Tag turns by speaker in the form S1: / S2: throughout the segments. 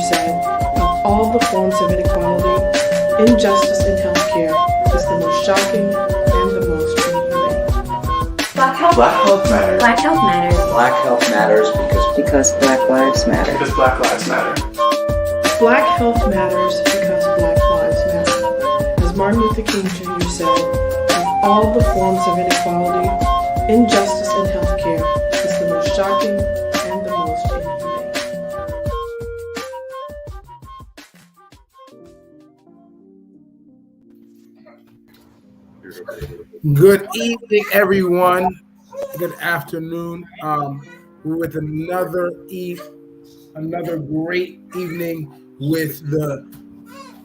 S1: said, of all the forms of inequality, injustice in healthcare is the most shocking and the most inhumane.
S2: Black Health Matters.
S3: Black Health Matters.
S2: Black Health Matters because
S4: Black Lives Matter.
S5: Because Black Lives Matter.
S1: Black Health Matters because Black Lives Matter. As Martin Luther King Jr. said, of all the forms of inequality, injustice in healthcare is the most shocking and the most inhumane.
S6: Good evening, everyone. Good afternoon. We're with another great evening with the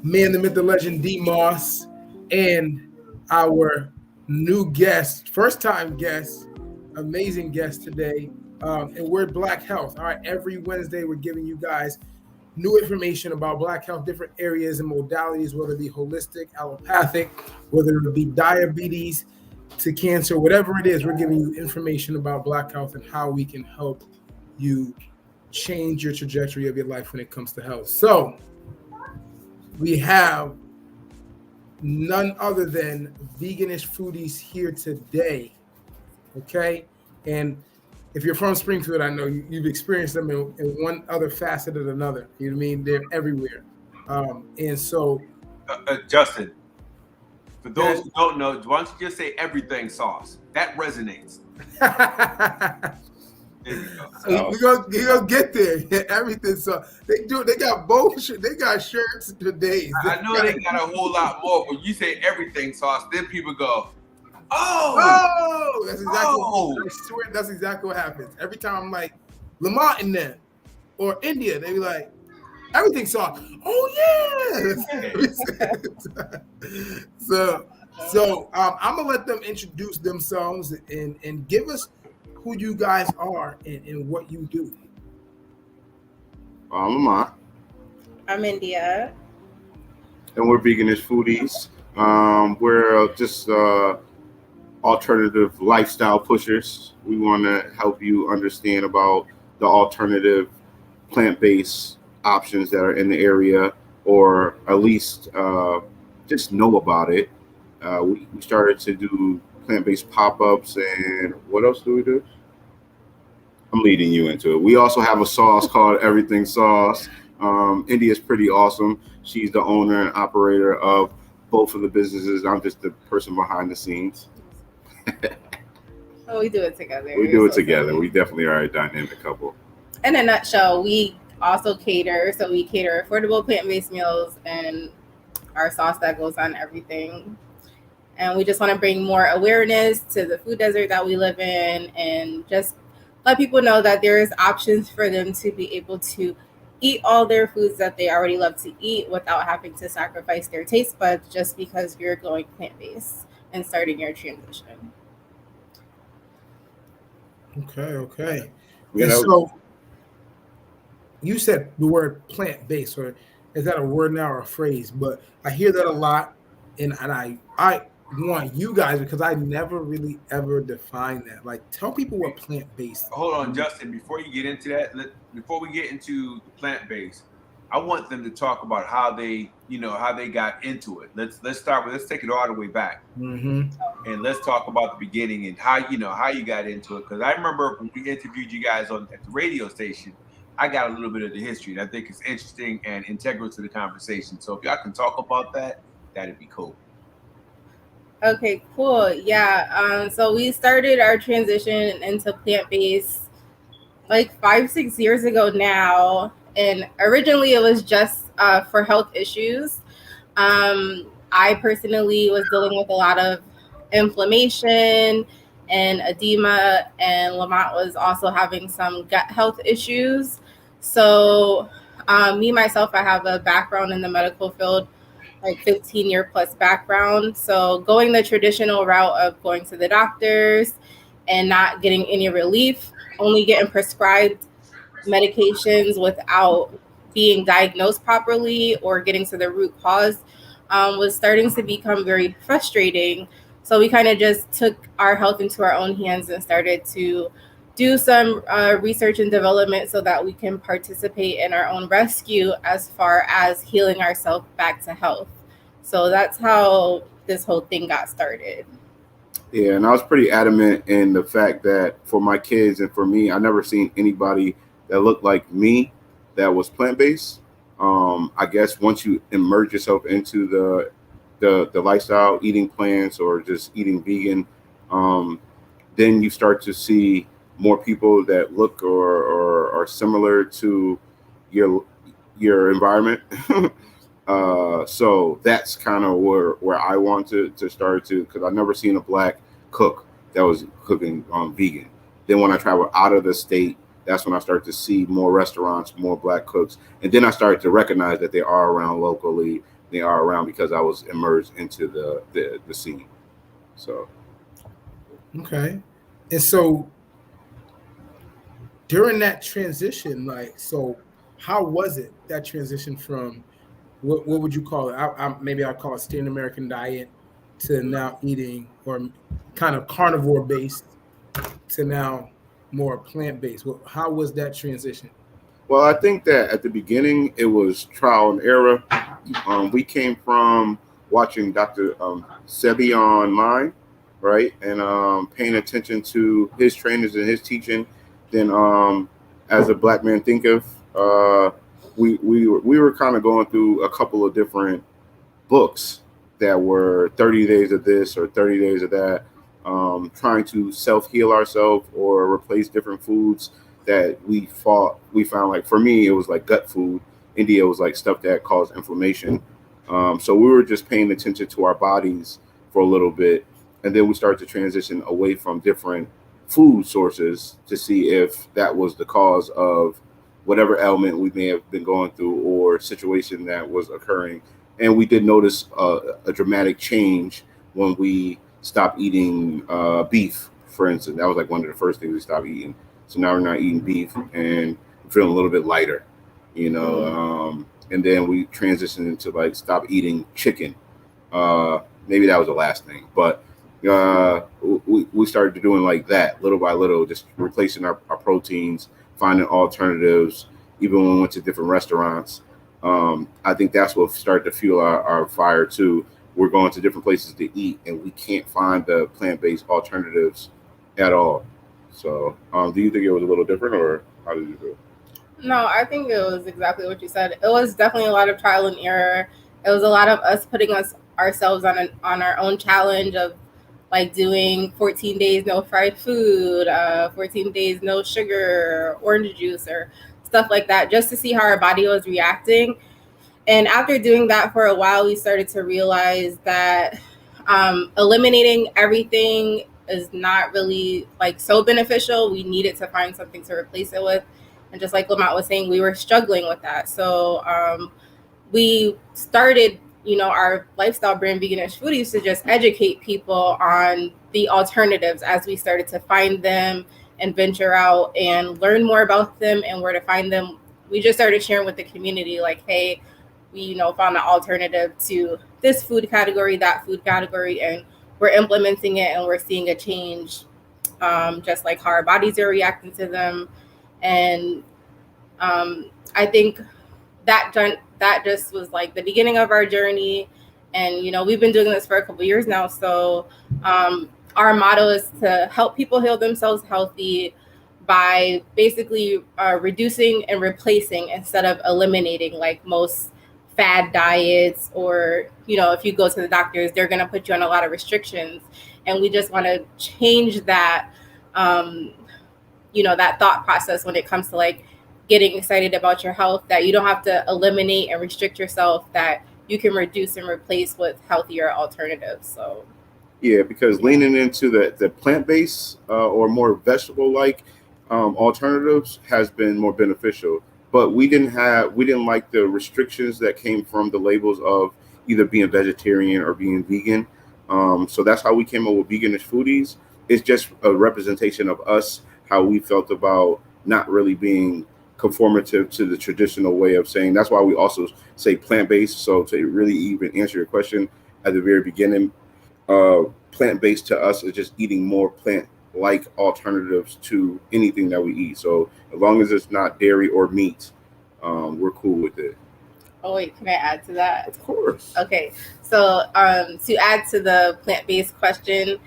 S6: man, the myth, the legend, D.Moss, and our new guest, first-time guest, amazing guest today. And we're at Blk Health. All right, every Wednesday we're giving you guys new information about Black health, different areas and modalities, whether it be holistic, allopathic, whether it be diabetes to cancer, whatever it is, we're giving you information about Black health and how we can help you change your trajectory of your life when it comes to health. So we have none other than Veganish Foodies here today, okay? And if you're from Springfield, I know you've experienced them in one other facet or another. You know what I mean? They're everywhere. And so...
S7: Justin, for those who don't know, why don't you just say everything sauce? That resonates. There you go.
S6: We're gonna get there. Yeah, everything sauce. They got both. They got shirts today.
S7: I know they got a whole lot more. When you say everything sauce, then people go,
S6: Oh, that's exactly. I swear that's exactly what happens. Every time I'm like, Lamont in there or India, they be like, everything sauce. Oh yeah. So I'm gonna let them introduce themselves and give us who you guys are and what you do.
S8: I'm Lamont.
S9: I'm India.
S8: And we're Veganish Foodies. We're just alternative lifestyle pushers. We want to help you understand about the alternative plant-based options that are in the area, or at least just know about it. We started to do plant-based pop-ups, and what else do we do? I'm leading you into it. We also have a sauce called Everything Sauce. India's pretty awesome. She's the owner and operator of both of the businesses. I'm just the person behind the scenes.
S9: Oh, we do it together.
S8: We do it together. We definitely are a dynamic couple.
S9: In a nutshell, we also cater. So we cater affordable plant-based meals and our sauce that goes on everything. And we just want to bring more awareness to the food desert that we live in and just let people know that there is options for them to be able to eat all their foods that they already love to eat without having to sacrifice their taste buds just because you're going plant-based and starting your transition.
S6: Okay.
S8: You know,
S6: so you said the word plant-based, or is that a word now or a phrase? But I hear that a lot, and I want you guys, because I never really ever defined that. Like, tell people what plant-based.
S7: Hold on, Justin. Before you get into that, before we get into the plant-based, I want them to talk about how they got into it. Let's take it all the way back, and let's talk about the beginning and how you got into it. Because I remember when we interviewed you guys at the radio station, I got a little bit of the history, and I think it's interesting and integral to the conversation. So if y'all can talk about that, that'd be cool.
S9: Okay, cool. Yeah. So we started our transition into plant-based like 5-6 years ago now. And originally it was just for health issues. I personally was dealing with a lot of inflammation and edema, and Lamont was also having some gut health issues. So me, myself, I have a background in the medical field, like 15-year plus background. So going the traditional route of going to the doctors and not getting any relief, only getting prescribed medications without being diagnosed properly or getting to the root cause was starting to become very frustrating. So we kind of just took our health into our own hands and started to do some research and development so that we can participate in our own rescue as far as healing ourselves back to health. So that's how this whole thing got started.
S8: Yeah, and I was pretty adamant in the fact that for my kids and for me, I never seen anybody that looked like me that was plant-based. I guess once you immerse yourself into the lifestyle, eating plants or just eating vegan, then you start to see more people that look or are similar to your environment. So that's kind of where I want to start to, because I've never seen a black cook that was cooking vegan. Then when I travel out of the state, that's when I start to see more restaurants, more black cooks. And then I started to recognize that they are around locally. They are around because I was immersed into the scene. So.
S6: Okay. And so during that transition, so how was it, that transition from what would you call it? Maybe I'll call it standard American diet to now eating or kind of carnivore based to now more plant based. How was that transition?
S8: Well, I think that at the beginning it was trial and error. We came from watching Dr. Sebi online, right, and paying attention to his trainers and his teaching. Then, as a Black man thinketh, we were kind of going through a couple of different books that were 30 days of this or 30 days of that, trying to self-heal ourselves or replace different foods that we found. Like for me, it was like gut food. India was like stuff that caused inflammation. So we were just paying attention to our bodies for a little bit. And then we started to transition away from different food sources to see if that was the cause of whatever ailment we may have been going through or situation that was occurring. And we did notice a dramatic change when we stopped eating beef, for instance. That was like one of the first things we stopped eating. So now we're not eating beef and feeling a little bit lighter, you know. And then we transitioned into like stop eating chicken. Maybe that was the last thing, but we started doing like that little by little, just replacing our proteins, finding alternatives, even when we went to different restaurants. I think that's what started to fuel our fire too. We're going to different places to eat and we can't find the plant-based alternatives at all. So do you think it was a little different, or how did you feel?
S9: No, I think it was exactly what you said. It was definitely a lot of trial and error. It was a lot of us putting ourselves on our own challenge of like doing 14 days no fried food, 14 days no sugar, orange juice, or stuff like that, just to see how our body was reacting. And after doing that for a while, we started to realize that eliminating everything is not really like so beneficial. We needed to find something to replace it with. And just like Lamont was saying, we were struggling with that. So we started, our lifestyle brand, Veganish Foodies, to just educate people on the alternatives as we started to find them and venture out and learn more about them and where to find them. We just started sharing with the community, like, hey, we, found an alternative to this food category, that food category, and we're implementing it and we're seeing a change, just like how our bodies are reacting to them. And I think that just was like the beginning of our journey. And, we've been doing this for a couple of years now. So our motto is to help people heal themselves healthy by basically reducing and replacing instead of eliminating, like most fad diets, or, if you go to the doctors, they're going to put you on a lot of restrictions. And we just want to change that, that thought process when it comes to like getting excited about your health, that you don't have to eliminate and restrict yourself, that you can reduce and replace with healthier alternatives. So
S8: yeah, because leaning into the plant-based or more vegetable-like alternatives has been more beneficial. But we didn't like the restrictions that came from the labels of either being vegetarian or being vegan. So that's how we came up with Veganish Foodies. It's just a representation of us, how we felt about not really being conformative to the traditional way of saying. That's why we also say plant-based. So to really even answer your question at the very beginning, plant-based to us is just eating more plant like alternatives to anything that we eat. So as long as it's not dairy or meat, we're cool with it.
S9: Oh wait, can I add to that?
S8: Of course.
S9: Okay, so to add to the plant-based question,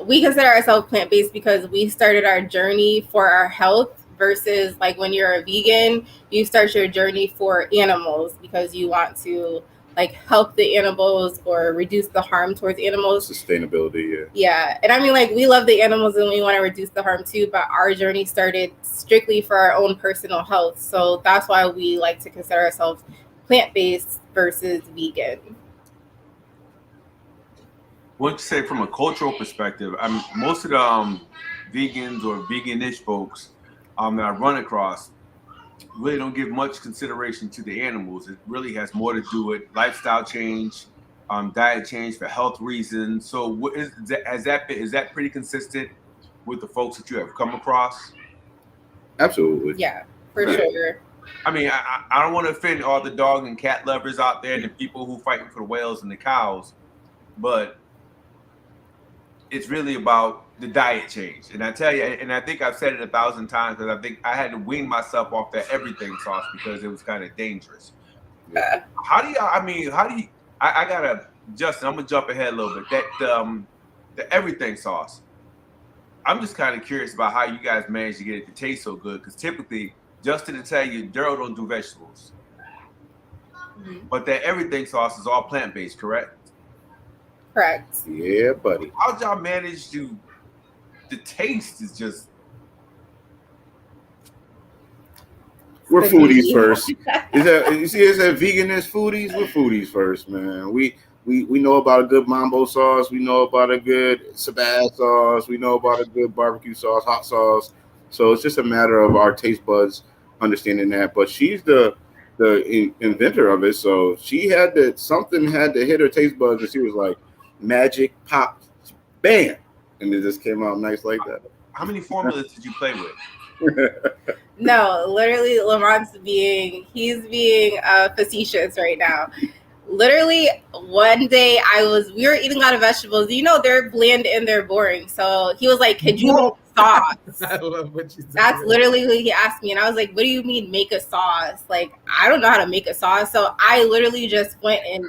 S9: we consider ourselves plant-based because we started our journey for our health versus like when you're a vegan, you start your journey for animals because you want to like help the animals or reduce the harm towards animals.
S8: Sustainability, yeah.
S9: Yeah, and I mean, like, we love the animals and we want to reduce the harm too, but our journey started strictly for our own personal health. So that's why we like to consider ourselves plant-based versus vegan.
S7: What you say from a cultural perspective? I mean, most of the vegans or veganish folks that I run across really don't give much consideration to the animals. It really has more to do with lifestyle change, diet change for health reasons. So, what is that pretty consistent with the folks that you have come across?
S8: Absolutely.
S9: Yeah, for sure.
S7: I mean, I don't want to offend all the dog and cat lovers out there and the people who fighting for the whales and the cows, but it's really about the diet change. And I tell you, and I think I've said it 1,000 times, because I think I had to wean myself off that everything sauce because it was kind of dangerous. How do you, I gotta, Justin, I'm gonna jump ahead a little bit. That the everything sauce, I'm just kind of curious about how you guys manage to get it to taste so good, because typically, Justin to tell you, Daryl don't do vegetables. Mm-hmm. But that everything sauce is all plant-based, correct?
S9: Correct.
S8: Yeah, buddy.
S7: How'd y'all manage to, the taste is just.
S8: We're foodies first. Is that veganist foodies? We're foodies first, man. We know about a good mambo sauce. We know about a good sabaz sauce. We know about a good barbecue sauce, hot sauce. So it's just a matter of our taste buds understanding that. But she's the inventor of it, so something had to hit her taste buds, and she was like, magic pop, bam, and it just came out nice like that.
S7: How many formulas did you play with?
S9: No, literally, Lamont's being facetious right now. Literally, one day we were eating a lot of vegetables. You know, they're bland and they're boring. So he was like, "Could you make sauce?"
S6: I love what you said.
S9: That's literally what he asked me, and I was like, "What do you mean make a sauce? Like, I don't know how to make a sauce." So I literally just went and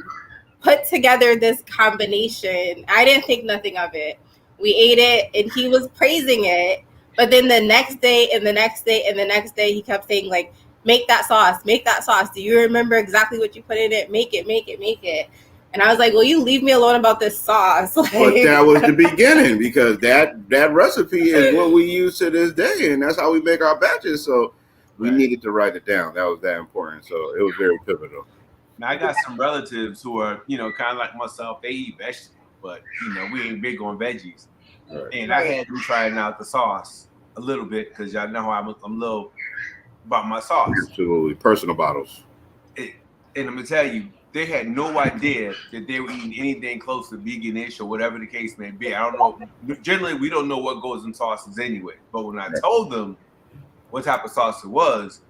S9: put together this combination. I didn't think nothing of it. We ate it, and he was praising it. But then the next day, and the next day, and the next day, he kept saying, like, make that sauce, make that sauce. Do you remember exactly what you put in it? Make it, make it, make it. And I was like, well, you leave me alone about this sauce. Like,
S8: but that was the beginning, because that recipe is what we use to this day, and that's how we make our batches. So we needed to write it down. That was that important. So it was very pivotal.
S7: Now, I got some relatives who are, kind of like myself. They eat vegetables, but, we ain't big on veggies. Right. And I had them trying out the sauce a little bit, because y'all know how I'm a little about my sauce.
S8: Absolutely. Personal bottles.
S7: And I'm going to tell you, they had no idea that they were eating anything close to veganish or whatever the case may be. I don't know. Generally, we don't know what goes in sauces anyway. But when I told them what type of sauce it was,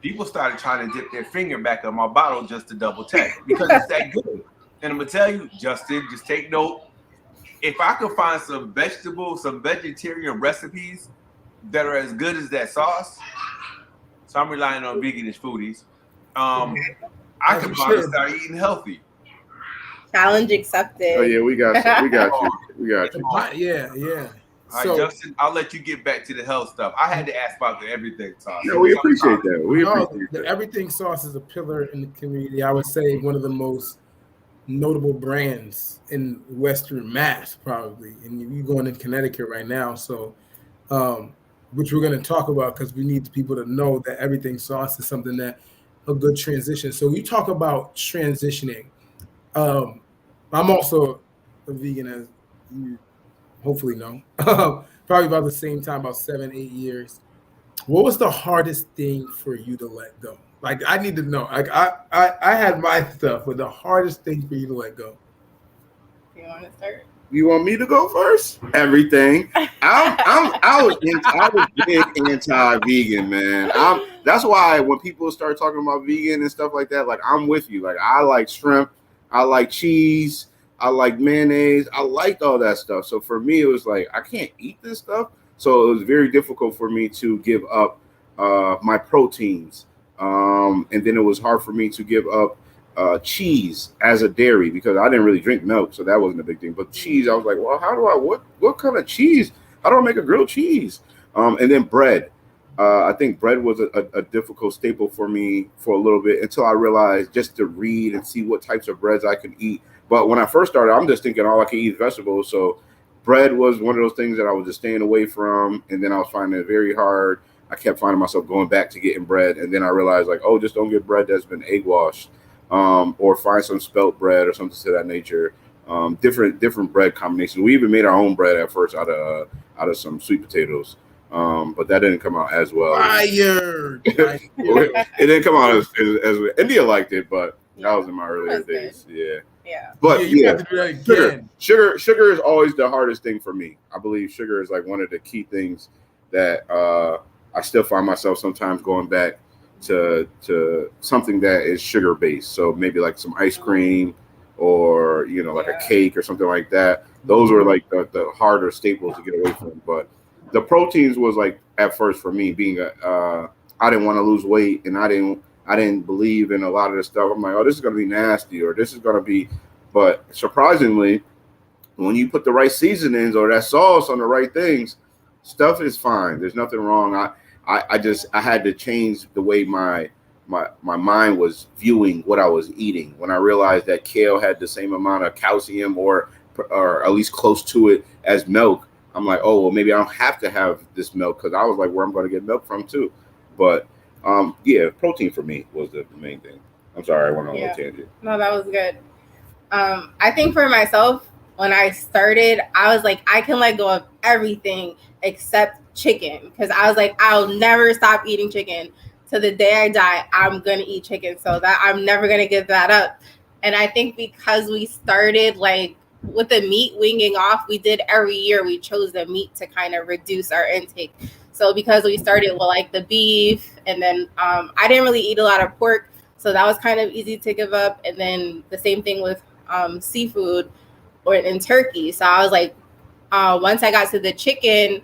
S7: people started trying to dip their finger back on my bottle just to double check, because it's that good. And I'm going to tell you, Justin, just take note. If I could find some vegetarian recipes that are as good as that sauce, so I'm relying on veganish foodies, I could probably start eating healthy.
S9: Challenge accepted.
S8: Oh yeah, we got you. We got you.
S6: Yeah.
S7: All right, Justin, I'll let you get back to the health stuff. I had to ask about the everything sauce.
S8: No, we appreciate that.
S6: The everything sauce is a pillar in the community. I would say one of the most notable brands in Western Mass, probably. And you're going in Connecticut right now, so which we're going to talk about, because we need people to know that everything sauce is something that a good transition. So you talk about transitioning. I'm also a vegan, as you hopefully know. Probably about the same time, about 7-8 years. What was the hardest thing for you to let go? Like, I need to know. Like, I had my stuff, but the hardest thing for you to let go.
S9: Do you want to start?
S8: You want me to go first? Everything. I was big anti-vegan, man. That's why when people start talking about vegan and stuff like that, like, I'm with you. Like, I like shrimp, I like cheese, I like mayonnaise. I liked all that stuff. So for me, it was like, I can't eat this stuff. So it was very difficult for me to give up my proteins. And then it was hard for me to give up cheese as a dairy because I didn't really drink milk. So that wasn't a big thing. But cheese, I was like, well, what kind of cheese? How do I make a grilled cheese? And then bread. I think bread was a difficult staple for me for a little bit until I realized just to read and see what types of breads I could eat. But when I first started, I'm just thinking all I can eat is vegetables. So bread was one of those things that I was just staying away from. And then I was finding it very hard. I kept finding myself going back to getting bread. And then I realized like, oh, just don't get bread that's been egg washed, or find some spelt bread or something to that nature. Different bread combinations. We even made our own bread at first out of some sweet potatoes. But that didn't come out as well.
S6: Fire!
S8: It didn't come out as India liked it, but that was in my earlier days.
S9: Yeah.
S8: But
S6: you have to do that again.
S8: Sugar is always the hardest thing for me. I believe sugar is like one of the key things that I still find myself sometimes going back to something that is sugar based. So maybe like some ice cream or like a cake or something like that. Those are like the harder staples to get away from. But the proteins was like at first for me being I didn't want to lose weight and I didn't believe in a lot of the stuff. I'm like, oh, this is going to be nasty or this is going to be, but surprisingly, when you put the right seasonings or that sauce on the right things, stuff is fine. There's nothing wrong. I had to change the way my mind was viewing what I was eating when I realized that kale had the same amount of calcium or at least close to it as milk. I'm like, oh, well, maybe I don't have to have this milk because I was like, where I'm going to get milk from too. But protein for me was the main thing. I'm sorry, I went on a tangent.
S9: No, that was good. I think for myself, when I started, I was like, I can let go of everything except chicken because I was like, I'll never stop eating chicken. To the day I die, I'm going to eat chicken. So that I'm never going to give that up. And I think because we started like with the meat winging off, we did every year, we chose the meat to kind of reduce our intake. So because we started with like the beef and then I didn't really eat a lot of pork. So that was kind of easy to give up. And then the same thing with seafood in turkey. So I was like, once I got to the chicken,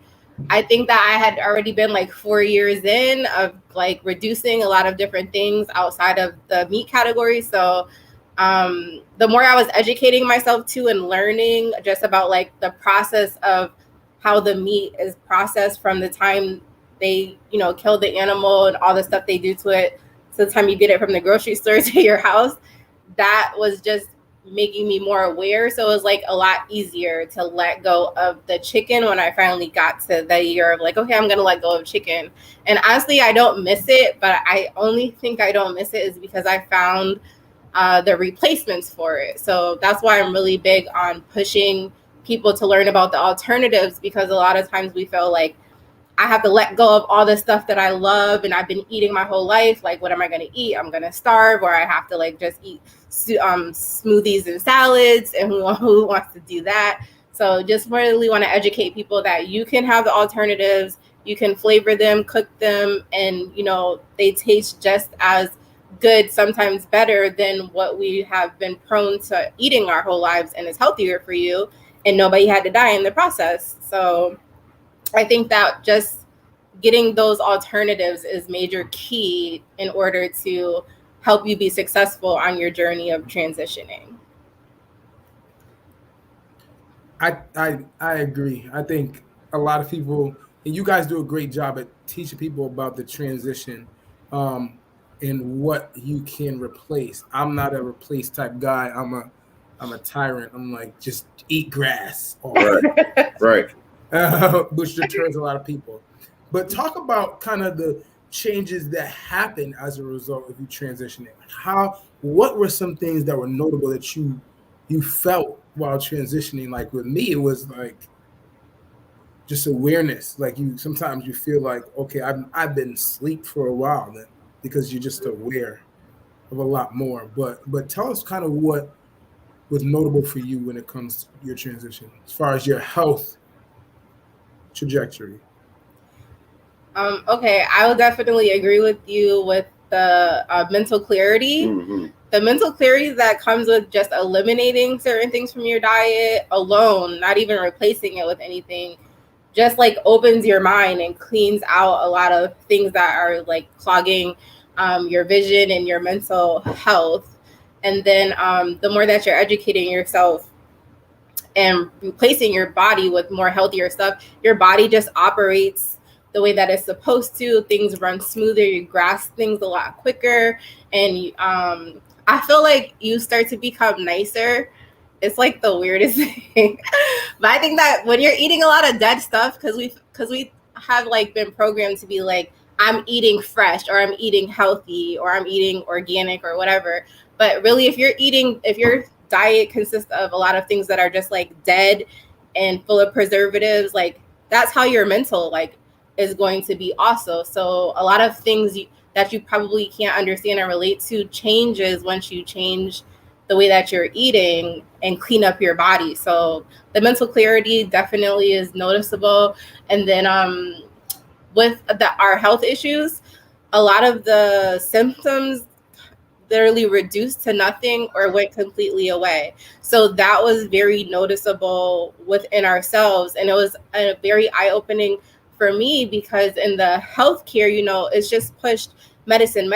S9: I think that I had already been like 4 years in of like reducing a lot of different things outside of the meat category. So the more I was educating myself too and learning just about like the process of how the meat is processed from the time they, kill the animal and all the stuff they do to it to the time you get it from the grocery store to your house, that was just making me more aware. So it was like a lot easier to let go of the chicken when I finally got to the year of like, okay, I'm going to let go of chicken. And honestly, I don't miss it, but I only think I don't miss it is because I found the replacements for it. So that's why I'm really big on pushing people to learn about the alternatives, because a lot of times we feel like I have to let go of all the stuff that I love and I've been eating my whole life. Like, what am I going to eat? I'm going to starve, or I have to like just eat smoothies and salads. And who wants to do that? So just really want to educate people that you can have the alternatives. You can flavor them, cook them, and they taste just as good, sometimes better than what we have been prone to eating our whole lives, and it's healthier for you, and nobody had to die in the process. So I think that just getting those alternatives is major key in order to help you be successful on your journey of transitioning.
S6: I agree. I think a lot of people, and you guys do a great job at teaching people about the transition and what you can replace. I'm not a replace type guy. I'm a tyrant. I'm like, just eat grass.
S8: Right.
S6: Which deters a lot of people. But talk about kind of the changes that happen as a result of you transitioning. What were some things that were notable that you felt while transitioning? Like with me, it was like just awareness. Like sometimes you feel like, okay, I've been asleep for a while then, because you're just aware of a lot more. But tell us kind of what was notable for you when it comes to your transition, as far as your health trajectory.
S9: Okay, I will definitely agree with you with the mental clarity.
S8: Mm-hmm.
S9: the mental clarity that comes with just eliminating certain things from your diet alone, not even replacing it with anything, just like opens your mind and cleans out a lot of things that are like clogging your vision and your mental health. And then the more that you're educating yourself and replacing your body with more healthier stuff, your body just operates the way that it's supposed to. Things run smoother, you grasp things a lot quicker, and I feel like you start to become nicer. It's like the weirdest thing. But I think that when you're eating a lot of dead stuff, because we have like been programmed to be like, I'm eating fresh, or I'm eating healthy, or I'm eating organic, or whatever. But really, if your diet consists of a lot of things that are just like dead and full of preservatives, like that's how your mental like is going to be also. So a lot of things that you probably can't understand and relate to changes once you change the way that you're eating and clean up your body. So the mental clarity definitely is noticeable. And then with our health issues, a lot of the symptoms literally reduced to nothing or went completely away. So that was very noticeable within ourselves. And it was a very eye-opening for me, because in the healthcare, you know, it's just pushed medicine,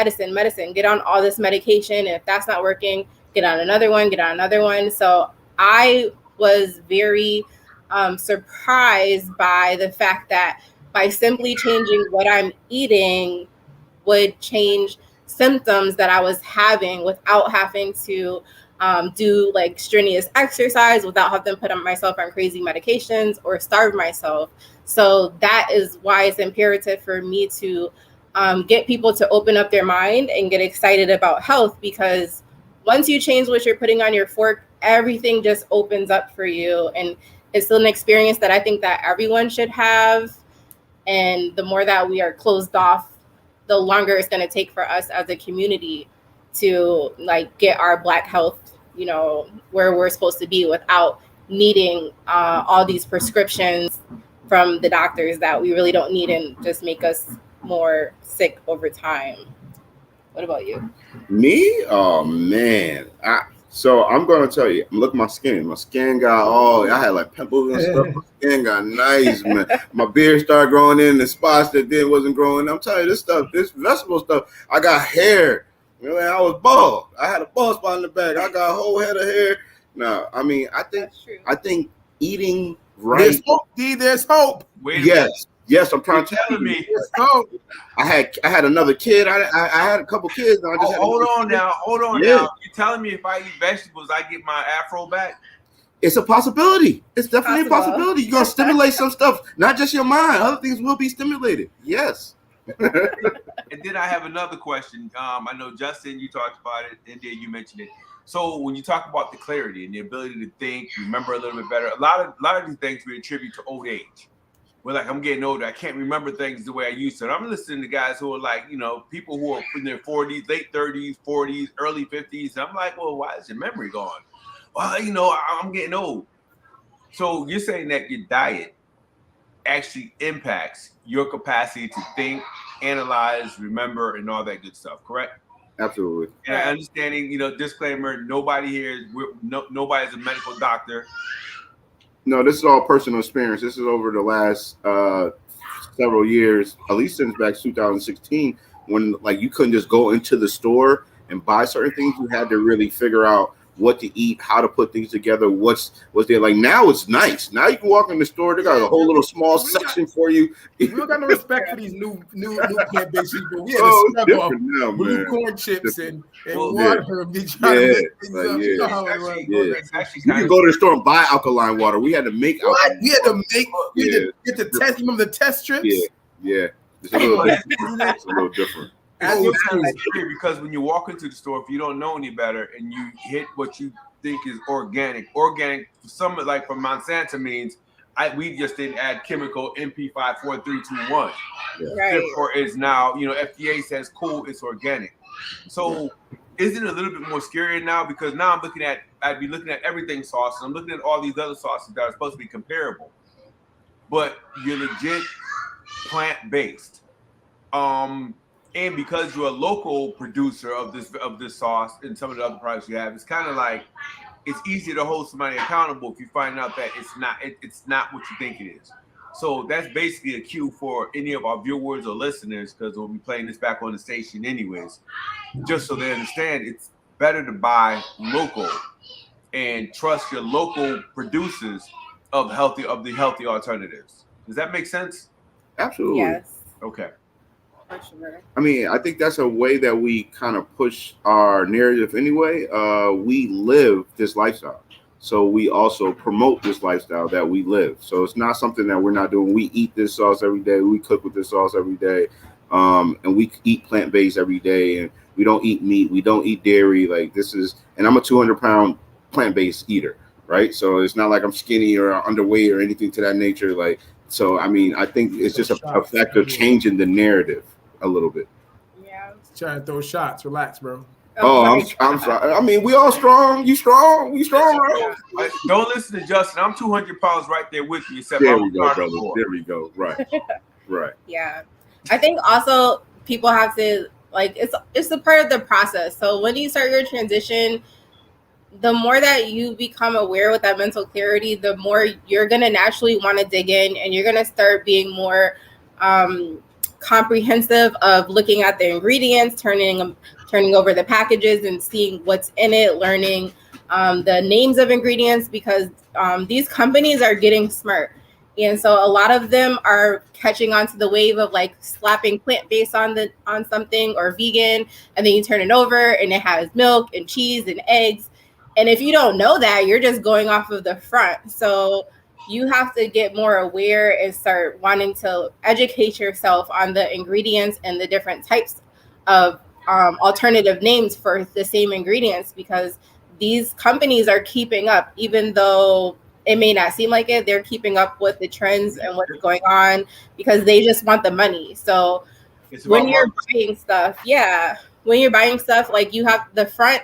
S9: get on all this medication. And if that's not working, get on another one. So I was very surprised by the fact that by simply changing what I'm eating would change symptoms that I was having without having to do like strenuous exercise, without having to put myself on crazy medications or starve myself. So that is why it's imperative for me to get people to open up their mind and get excited about health, because once you change what you're putting on your fork, everything just opens up for you. And it's an experience that I think that everyone should have. And the more that we are closed off, the longer it's going to take for us as a community to like get our Black health, you know, where we're supposed to be, without needing all these prescriptions from the doctors that we really don't need and just make us more sick over time. What about you?
S8: Me? Oh man. So I'm gonna tell you, look at my skin. My skin got I had like pimples and stuff. My skin got nice, man. My beard started growing in the spots that wasn't growing. I'm telling you, this vegetable stuff. I got hair. You know, I was bald. I had a bald spot in the back. I got a whole head of hair. No, I mean, I think eating right.
S6: There's hope, D. There's hope.
S8: Yes, I'm trying to tell you. I had another kid. I had a couple kids. And I just
S7: hold on now. You're telling me if I eat vegetables, I get my afro back?
S8: It's a possibility. It's definitely a possibility. You're gonna stimulate some stuff, not just your mind. Other things will be stimulated. Yes.
S7: And then I have another question. I know Justin, you talked about it, and then you mentioned it. So when you talk about the clarity and the ability to think, remember a little bit better, a lot of these things we attribute to old age. We're like, I'm getting older. I can't remember things the way I used to. And I'm listening to guys who are like, you know, people who are in their 40s, late 30s, 40s, early 50s. And I'm like, well, why is your memory gone? Well, you know, I'm getting old. So you're saying that your diet actually impacts your capacity to think, analyze, remember, and all that good stuff, correct?
S8: Absolutely.
S7: And understanding, you know, disclaimer, nobody here is, nobody's a medical doctor.
S8: No, this is all personal experience. This is over the last several years, at least since back 2016, when like you couldn't just go into the store and buy certain things. You had to really figure out what to eat, how to put things together, what's there. Like now it's nice. Now you can walk in the store, they got a whole little small section for you.
S6: We don't got no respect for these new plant-based people. We had to step up blue corn chips and water and be trying to make things up. You know how it runs.
S8: You can go to the store and buy alkaline water. We had to make alkaline water.
S6: We had to get the test. You remember the test strips?
S8: Yeah. It's a little different. It's a little different.
S7: Because when you walk into the store, if you don't know any better and you hit what you think is organic, some like from Monsanto means we just didn't add chemical MP54321.
S9: Right.
S7: Therefore, it's now, you know, FDA says cool, it's organic. So is it a little bit more scary now? Because now I'd be looking at everything sauces. I'm looking at all these other sauces that are supposed to be comparable, but you're legit plant-based. And because you're a local producer of this sauce and some of the other products you have, it's kind of like it's easier to hold somebody accountable if you find out that it's not what you think it is. So that's basically a cue for any of our viewers or listeners, because we'll be playing this back on the station anyways, just so they understand it's better to buy local and trust your local producers of the healthy alternatives. Does that make sense?
S8: Absolutely.
S9: Yes.
S7: Okay.
S9: For sure.
S8: I mean, I think that's a way that we kind of push our narrative anyway. We live this lifestyle. So we also promote this lifestyle that we live. So it's not something that we're not doing. We eat this sauce every day. We cook with this sauce every day. And we eat plant-based every day. And we don't eat meat. We don't eat dairy. Like this is, and I'm a 200-pound plant-based eater, right? So it's not like I'm skinny or underweight or anything to that nature. Like, so, I mean, I think it's just a fact of changing the narrative a little bit.
S9: Yeah.
S6: Trying to throw shots. Relax, bro.
S8: I'm sorry. I mean, we all strong. You strong? We strong, right?
S7: Don't listen to Justin. I'm 200 pounds right there with you. Except
S8: There we go, brother. There we go. Right. Right.
S9: Yeah. I think also people have to, like, it's a part of the process. So when you start your transition, the more that you become aware with that mental clarity, the more you're going to naturally want to dig in, and you're going to start being more comprehensive of looking at the ingredients, turning over the packages and seeing what's in it, learning the names of ingredients, because these companies are getting smart. And so a lot of them are catching on to the wave of like slapping plant-based on something or vegan, and then you turn it over and it has milk and cheese and eggs. And if you don't know that, you're just going off of the front. So you have to get more aware and start wanting to educate yourself on the ingredients and the different types of alternative names for the same ingredients, because these companies are keeping up, even though it may not seem like it. They're keeping up with the trends and what's going on because they just want the money. So when you're buying stuff, like you have the front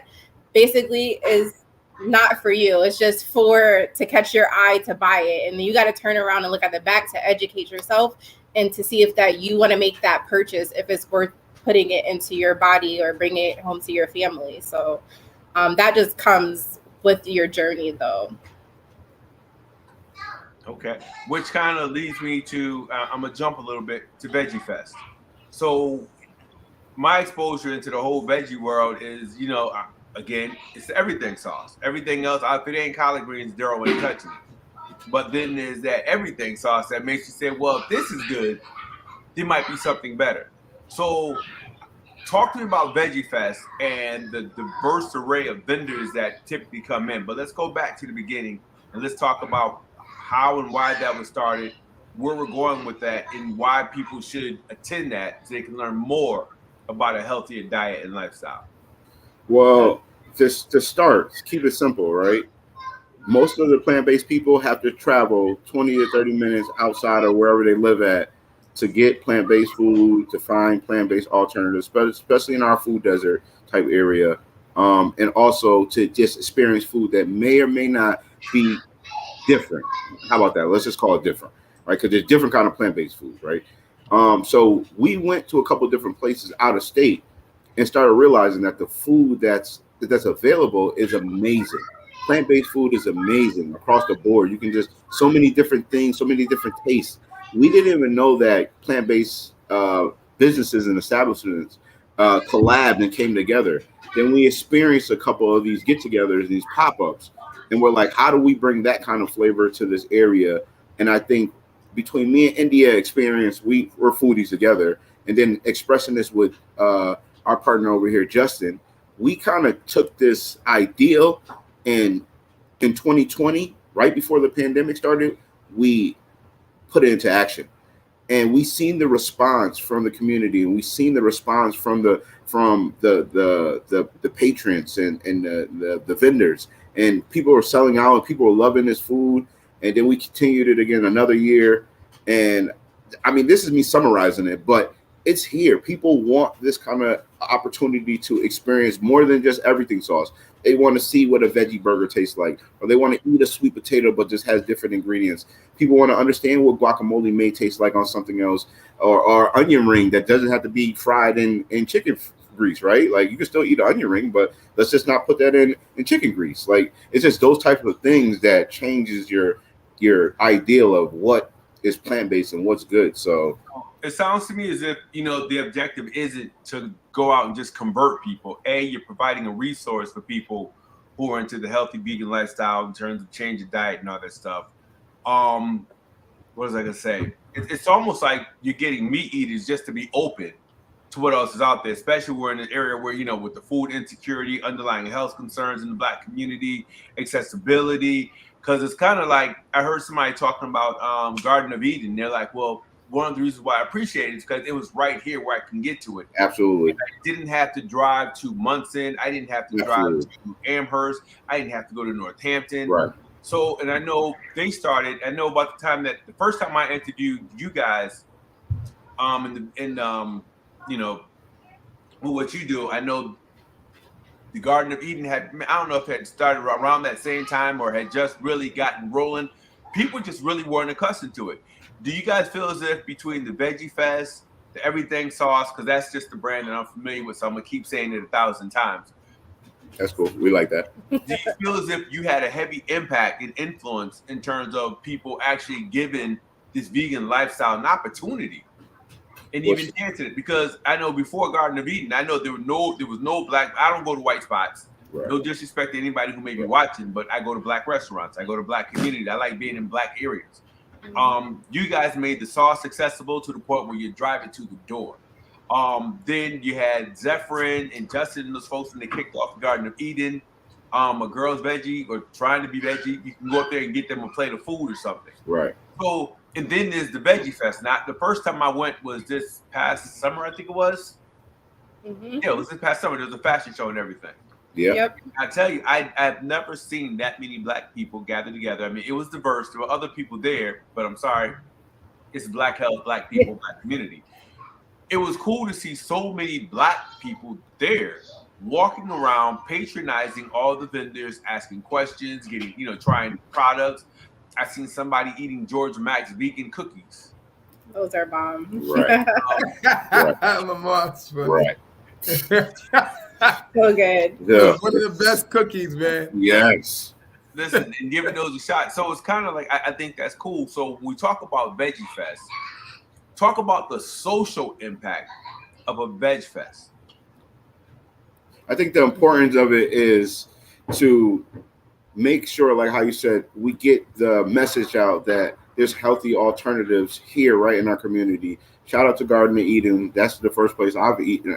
S9: basically is not for you. It's just to catch your eye to buy it. And then you got to turn around and look at the back to educate yourself and to see if that you want to make that purchase, if it's worth putting it into your body or bringing it home to your family. So that just comes with your journey though.
S7: Okay, which kind of leads me to, I'm going to jump a little bit to Veggie Fest. So my exposure into the whole veggie world is, again, it's the everything sauce. Everything else, if it ain't collard greens, Daryl ain't touching it. But then there's that everything sauce that makes you say, well, if this is good, there might be something better. So talk to me about Veggie Fest and the diverse array of vendors that typically come in. But let's go back to the beginning and let's talk about how and why that was started, where we're going with that, and why people should attend that so they can learn more about a healthier diet and lifestyle.
S8: Well, just to start, keep it simple, right? Most of the plant-based people have to travel 20 to 30 minutes outside of wherever they live at to get plant-based food, to find plant-based alternatives, especially in our food desert type area, and also to just experience food that may or may not be different. How about that? Let's just call it different, right? Because there's different kind of plant-based foods, right? So we went to a couple of different places out of state and started realizing that the food that's available is amazing. Plant-based food is amazing across the board. You can just so many different things, so many different tastes. We didn't even know that plant-based businesses and establishments collabed and came together. Then we experienced a couple of these get-togethers, these pop-ups. And we're like, how do we bring that kind of flavor to this area? And I think between me and India experience, we're foodies together. And then expressing this with our partner over here, Justin, we kind of took this ideal and in 2020, right before the pandemic started, we put it into action. And we seen the response from the community, and we seen the response from the patrons and the vendors. And people were selling out, and people were loving this food. And then we continued it again another year. And I mean, this is me summarizing it, but it's here. People want this kind of opportunity to experience more than just everything sauce. They want to see what a veggie burger tastes like, or they want to eat a sweet potato but just has different ingredients. People want to understand what guacamole may taste like on something else, or onion ring that doesn't have to be fried in chicken grease, right? Like you can still eat an onion ring, but let's just not put that in chicken grease. Like it's just those types of things that changes your ideal of what is plant-based and what's good. So
S7: it sounds to me as if, you know, the objective isn't to go out and just convert people. You're providing a resource for people who are into the healthy vegan lifestyle in terms of change of diet and all that stuff. What was I gonna say? It's almost like you're getting meat eaters just to be open to what else is out there, especially we're in an area where, you know, with the food insecurity, underlying health concerns in the Black community, accessibility, because it's kind of like I heard somebody talking about Garden of Eden. They're like, well, one of the reasons why I appreciate it is because it was right here where I can get to it.
S8: Absolutely.
S7: I didn't have to drive to Munson. I didn't have to drive to Amherst. I didn't have to go to Northampton.
S8: Right.
S7: So, and I know they started, I know about the time that the first time I interviewed you guys you know, what you do, I know the Garden of Eden had, I don't know if it had started around that same time or had just really gotten rolling. People just really weren't accustomed to it. Do you guys feel as if between the Veggie Fest, the Everything Sauce, because that's just the brand that I'm familiar with, so I'm going to keep saying it 1,000 times.
S8: That's cool. We like that.
S7: Do you feel as if you had a heavy impact and influence in terms of people actually giving this vegan lifestyle an opportunity and even dancing it? Because I know before Garden of Eden, I know there was no Black. I don't go to white spots. Right. No disrespect to anybody who may be watching, but I go to Black restaurants. I go to Black community. I like being in Black areas. You guys made the sauce accessible to the point where you drive it to the door. Then you had Zephyrin and Justin and those folks, and they kicked off the Garden of Eden. A girl's veggie or trying to be veggie, you can go up there and get them a plate of food or something.
S8: Right.
S7: So, and then there's the Veggie Fest. Now, the first time I went was this past summer, I think it was. Mm-hmm. Yeah, it was this past summer. There was a fashion show and everything.
S8: Yeah. Yep.
S7: I tell you, I've never seen that many Black people gather together. I mean, it was diverse. There were other people there, but I'm sorry, it's Blk Health, Black people, Black community. It was cool to see so many Black people there, walking around, patronizing all the vendors, asking questions, getting, you know, trying products. I seen somebody eating George Mack's vegan cookies.
S9: Those are bomb.
S8: Right.
S6: Right.
S9: So good.
S8: Yeah.
S6: One of the best cookies, man.
S8: Yes.
S7: Listen, and giving those a shot. So it's kind of like, I think that's cool. So when we talk about Veggie Fest, talk about the social impact of a Veg Fest.
S8: I think the importance of it is to make sure, like how you said, we get the message out that there's healthy alternatives here right in our community. Shout out to Garden of Eden. That's the first place I've eaten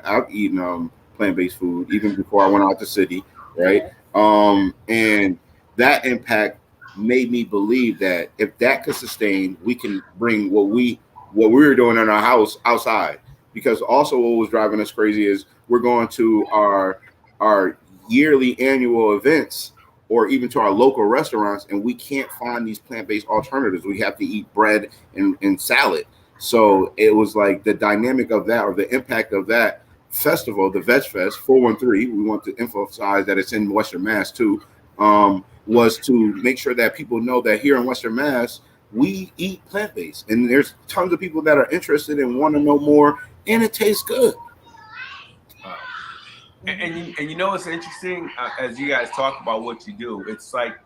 S8: plant-based food even before I went out the city, right? And that impact made me believe that if that could sustain, we can bring what we were doing in our house outside. Because also what was driving us crazy is we're going to our yearly annual events or even to our local restaurants, and we can't find these plant-based alternatives. We have to eat bread and salad. So it was like the dynamic of that, or the impact of that festival, the Vegfest 413, we want to emphasize that it's in Western Mass too, was to make sure that people know that here in Western Mass, we eat plant-based. And there's tons of people that are interested and want to know more, and it tastes good.
S7: And you know what's interesting, as you guys talk about what you do, it's like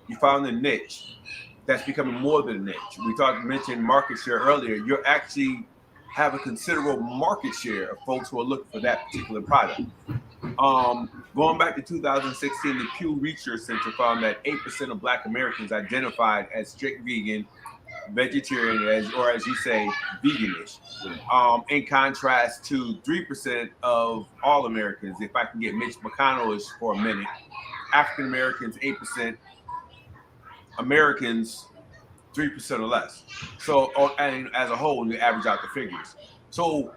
S7: you found a niche that's becoming more than a niche. We mentioned market share earlier. You're actually have a considerable market share of folks who are looking for that particular product. Going back to 2016, the Pew Research Center found that 8% of Black Americans identified as strict vegan, vegetarian, as you say, veganish. In contrast to 3% of all Americans. If I can get Mitch McConnell-ish for a minute, African Americans 8%, Americans 3% or less. So, and as a whole, when you average out the figures. So,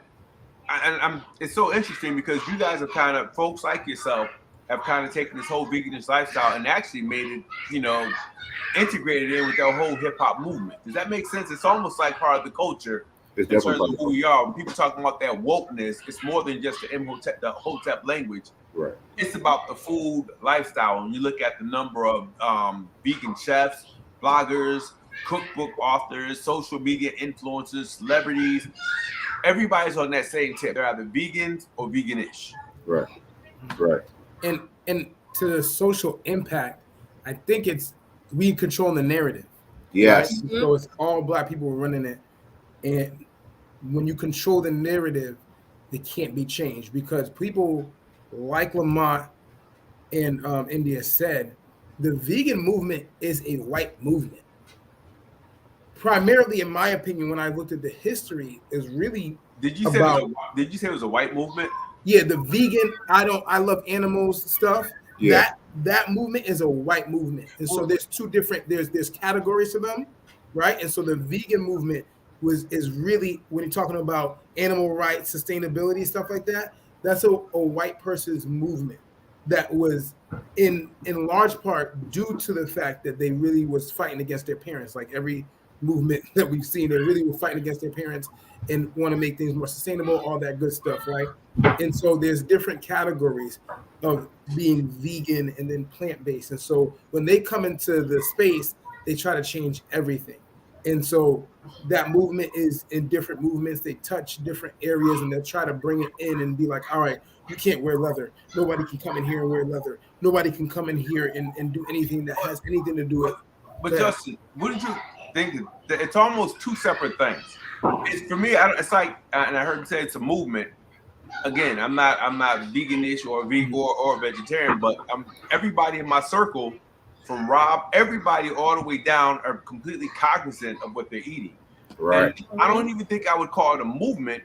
S7: it's so interesting because you guys have kind of, folks like yourself, have kind of taken this whole veganist lifestyle and actually made it, you know, integrated in with their whole hip hop movement. Does that make sense? It's almost like part of the culture
S8: It's
S7: in terms
S8: definitely
S7: of who we are. When people talking about that wokeness, it's more than just the Hlth language.
S8: right.
S7: It's about the food lifestyle. When you look at the number of vegan chefs, bloggers, cookbook authors, social media influencers, celebrities, everybody's on that same tip. They're either vegans or veganish.
S8: Right. Right.
S6: And to the social impact, I think it's we control the narrative.
S8: Yes.
S6: Right? So it's all Black people running it, and when you control the narrative, it can't be changed because people like Lamont and India said, the vegan movement is a white movement. Primarily, in my opinion, when I looked at the history, is really
S7: Did you say it was a white movement?
S6: Yeah, the vegan, I love animals stuff.
S8: Yeah.
S6: That movement is a white movement. And so there's two different, there's categories to them, right? And so the vegan movement is really, when you're talking about animal rights, sustainability, stuff like that, that's a white person's movement that was in large part due to the fact that they really was fighting against their parents. Like every movement that we've seen, they really were fighting against their parents and want to make things more sustainable, all that good stuff, right? And so there's different categories of being vegan and then plant-based. And so when they come into the space, they try to change everything. And so that movement is in different movements. They touch different areas and they'll try to bring it in and be like, all right, you can't wear leather. Nobody can come in here and wear leather. Nobody can come in here and do anything that has anything to do with
S7: But Justin, wouldn't you think that it's almost two separate things? It's, for me, it's like, and I heard him say it's a movement. Again, I'm not veganish or vegan or vegetarian, but everybody in my circle, from Rob, everybody all the way down, are completely cognizant of what they're eating.
S8: Right.
S7: And I don't even think I would call it a movement.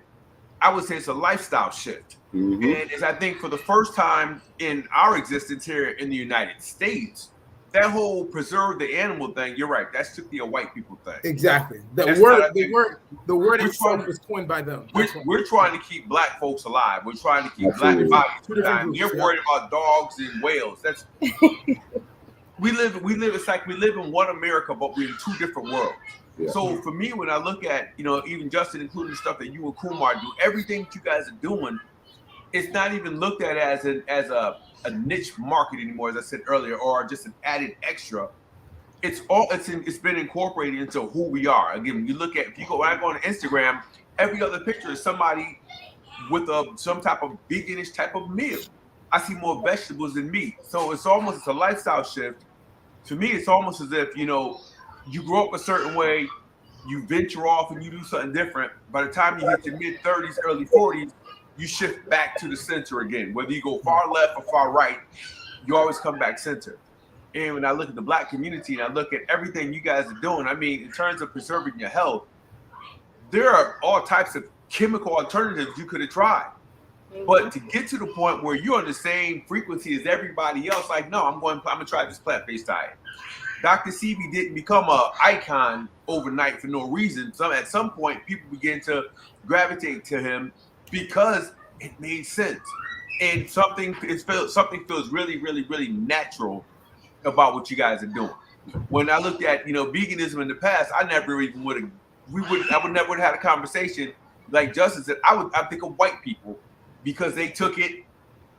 S7: I would say it's a lifestyle shift.
S8: Mm-hmm.
S7: And it's, I think, for the first time in our existence here in the United States, that whole preserve the animal thing, you're right, that's strictly a white people thing.
S6: Exactly. The word itself was coined by them.
S7: We're trying to keep Black folks alive. We're trying to keep Black bodies alive. They're worried about dogs and whales. That's we live. It's like we live in one America, but we're in two different worlds. Yeah. So for me, when I look at, even Justin, including the stuff that you and Kumar do, everything that you guys are doing, it's not even looked at as a niche market anymore, as I said earlier, or just an added extra. It's been incorporated into who we are. Again, when you look at, when I go on Instagram, every other picture is somebody with some type of veganish type of meal. I see more vegetables than meat. So it's a lifestyle shift. To me, it's almost as if, you grow up a certain way, you venture off and you do something different. By the time you hit your mid-30s, early 40s, you shift back to the center again. Whether you go far left or far right, you always come back center. And when I look at the Black community and I look at everything you guys are doing, I mean, in terms of preserving your health, there are all types of chemical alternatives you could have tried. But to get to the point where you're on the same frequency as everybody else, like, no, I'm gonna try this plant-based diet. Dr. Sebi didn't become an icon overnight for no reason. At some point, people began to gravitate to him because it made sense, and something feels really, really, really natural about what you guys are doing. When I looked at veganism in the past, I never even would have had a conversation like Justin said. I think of white people because they took it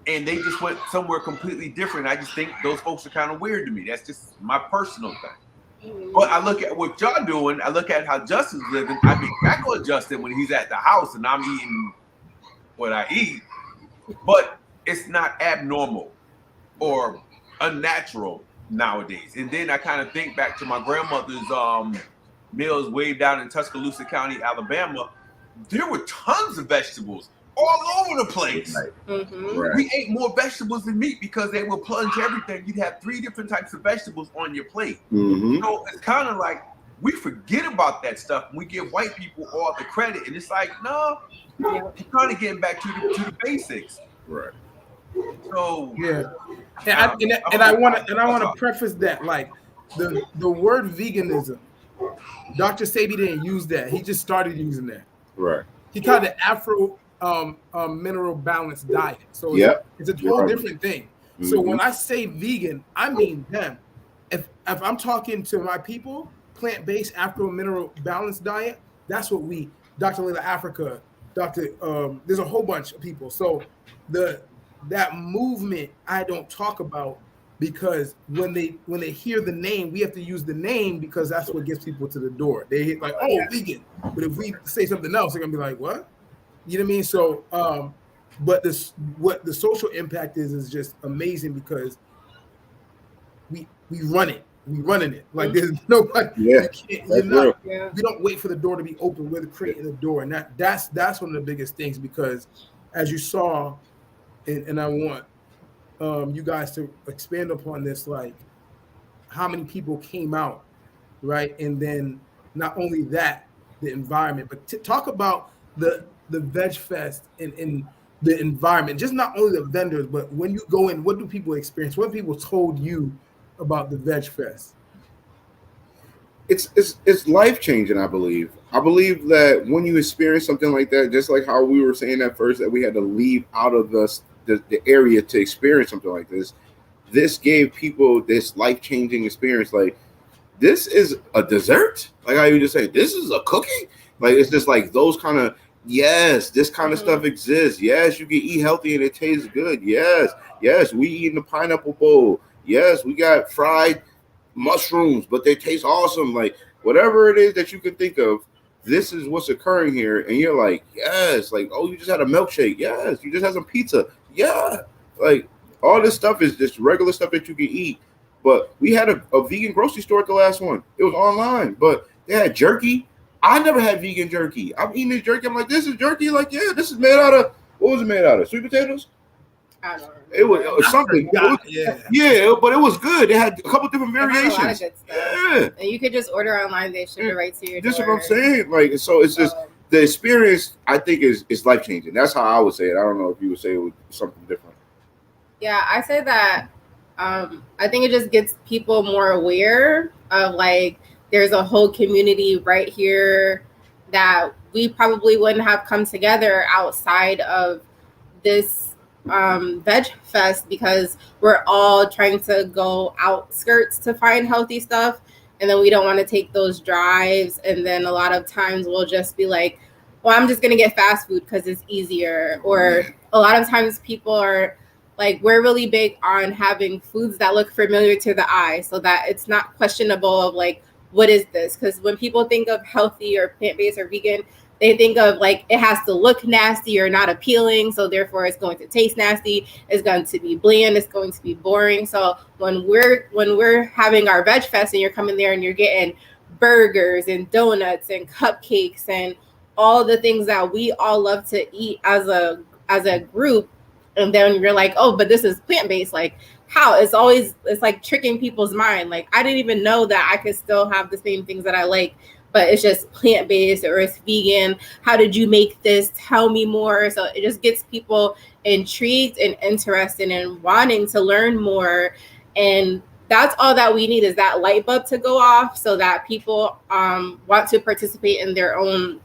S7: and they just went somewhere completely different. I just think those folks are kind of weird to me. That's just my personal thing. But I look at what y'all doing. I look at how Justin's living. I mean, I go to Justin when he's at the house and I'm eating what I eat, but it's not abnormal or unnatural nowadays. And then I kind of think back to my grandmother's meals way down in Tuscaloosa County, Alabama. There were tons of vegetables all over the place. Right. Mm-hmm. Right. We ate more vegetables than meat because they would plunge everything. You'd have 3 different types of vegetables on your plate. Mm-hmm. So it's kind of like we forget about that stuff and we give white people all the credit. And it's like, no, you're kind of getting back to the basics.
S8: Right.
S7: So
S6: yeah. And I want to preface that, like the word veganism, Dr. Sebi didn't use that. He just started using that.
S8: Right.
S6: He called it Afro mineral balanced diet. So it's a whole different thing. Mm-hmm. So when I say vegan, I mean them. If I'm talking to my people, plant-based Afro mineral balanced diet, that's what we Dr. Layla Africa, there's a whole bunch of people. So that movement I don't talk about, because when they hear the name, we have to use the name because that's what gets people to the door. They hit like, oh, vegan. But if we say something else, they're gonna be like, what? You know what I mean? So but what the social impact is just amazing, because we run it. We running it. Like there's nobody.
S8: Yeah,
S6: we don't wait for the door to be open. We're creating the door, and that's one of the biggest things, because as you saw, and I want you guys to expand upon this, like how many people came out, right? And then not only that, the environment, but talk about the Vegfest and the environment, just not only the vendors, but when you go in, what do people experience? What people told you about the Vegfest?
S8: It's life changing. I believe that when you experience something like that, just like how we were saying at first that we had to leave out of the area to experience something like this gave people this life changing experience. Like, this is a dessert. Like how you just say, this is a cookie. Like, it's just like those kind of, yes, this kind of stuff exists. Yes, you can eat healthy and it tastes good. Yes, we eating the pineapple bowl. Yes, we got fried mushrooms, but they taste awesome. Like, whatever it is that you can think of, this is what's occurring here. And you're like, yes, like, oh, you just had a milkshake. Yes, you just had some pizza. Yeah, like all this stuff is just regular stuff that you can eat. But we had a vegan grocery store at the last one. It was online, but they had jerky. I never had vegan jerky. I'm eating this jerky. I'm like, this is jerky. Like, yeah, this is made out of, what was it made out of? Sweet potatoes?
S9: I don't know.
S8: It was something. Yeah, but it was good. They had a couple different variations. A lot of good stuff. Yeah.
S9: And you could just order online. They ship it right to your door.
S8: That's what I'm saying. Like, so it's just the experience, I think, is life changing. That's how I would say it. I don't know if you would say it was something different.
S9: Yeah, I say that I think it just gets people more aware of, like, there's a whole community right here that we probably wouldn't have come together outside of this Vegfest, because we're all trying to go outskirts to find healthy stuff, and then we don't want to take those drives, and then a lot of times we'll just be like, well, I'm just gonna get fast food because it's easier. Or a lot of times people are like, we're really big on having foods that look familiar to the eye, so that it's not questionable of like, what is this? Because when people think of healthy or plant-based or vegan, they think of like it has to look nasty or not appealing, so therefore it's going to taste nasty, it's going to be bland, it's going to be boring. So when we're having our Veg Fest and you're coming there and you're getting burgers and donuts and cupcakes and all the things that we all love to eat as a group, and then you're like, oh, but this is plant-based, like how? It's like tricking people's mind. Like, I didn't even know that I could still have the same things that I like, but it's just plant-based or it's vegan. How did you make this? Tell me more. So it just gets people intrigued and interested and wanting to learn more. And that's all that we need, is that light bulb to go off, so that people want to participate in their own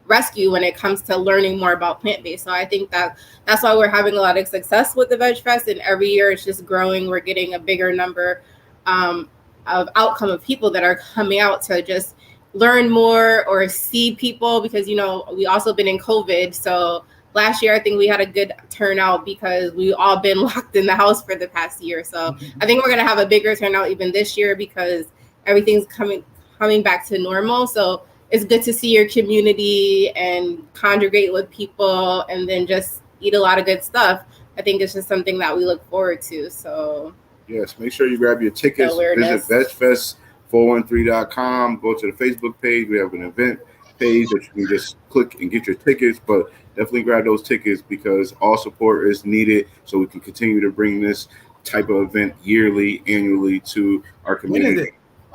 S9: rescue when it comes to learning more about plant-based. So I think that's why we're having a lot of success with the Veg Fest, and every year it's just growing. We're getting a bigger number of outcome of people that are coming out to just learn more or see people, because, you know, we also been in COVID. So last year, I think we had a good turnout because we all been locked in the house for the past year. So I think we're going to have a bigger turnout even this year, because everything's coming back to normal. So it's good to see your community and congregate with people and then just eat a lot of good stuff. I think it's just something that we look forward to. So
S8: yes, make sure you grab your tickets. Visit vegfest413.com. Go to the Facebook page. We have an event page that you can just click and get your tickets. But definitely grab those tickets, because all support is needed so we can continue to bring this type of event yearly, annually to our community.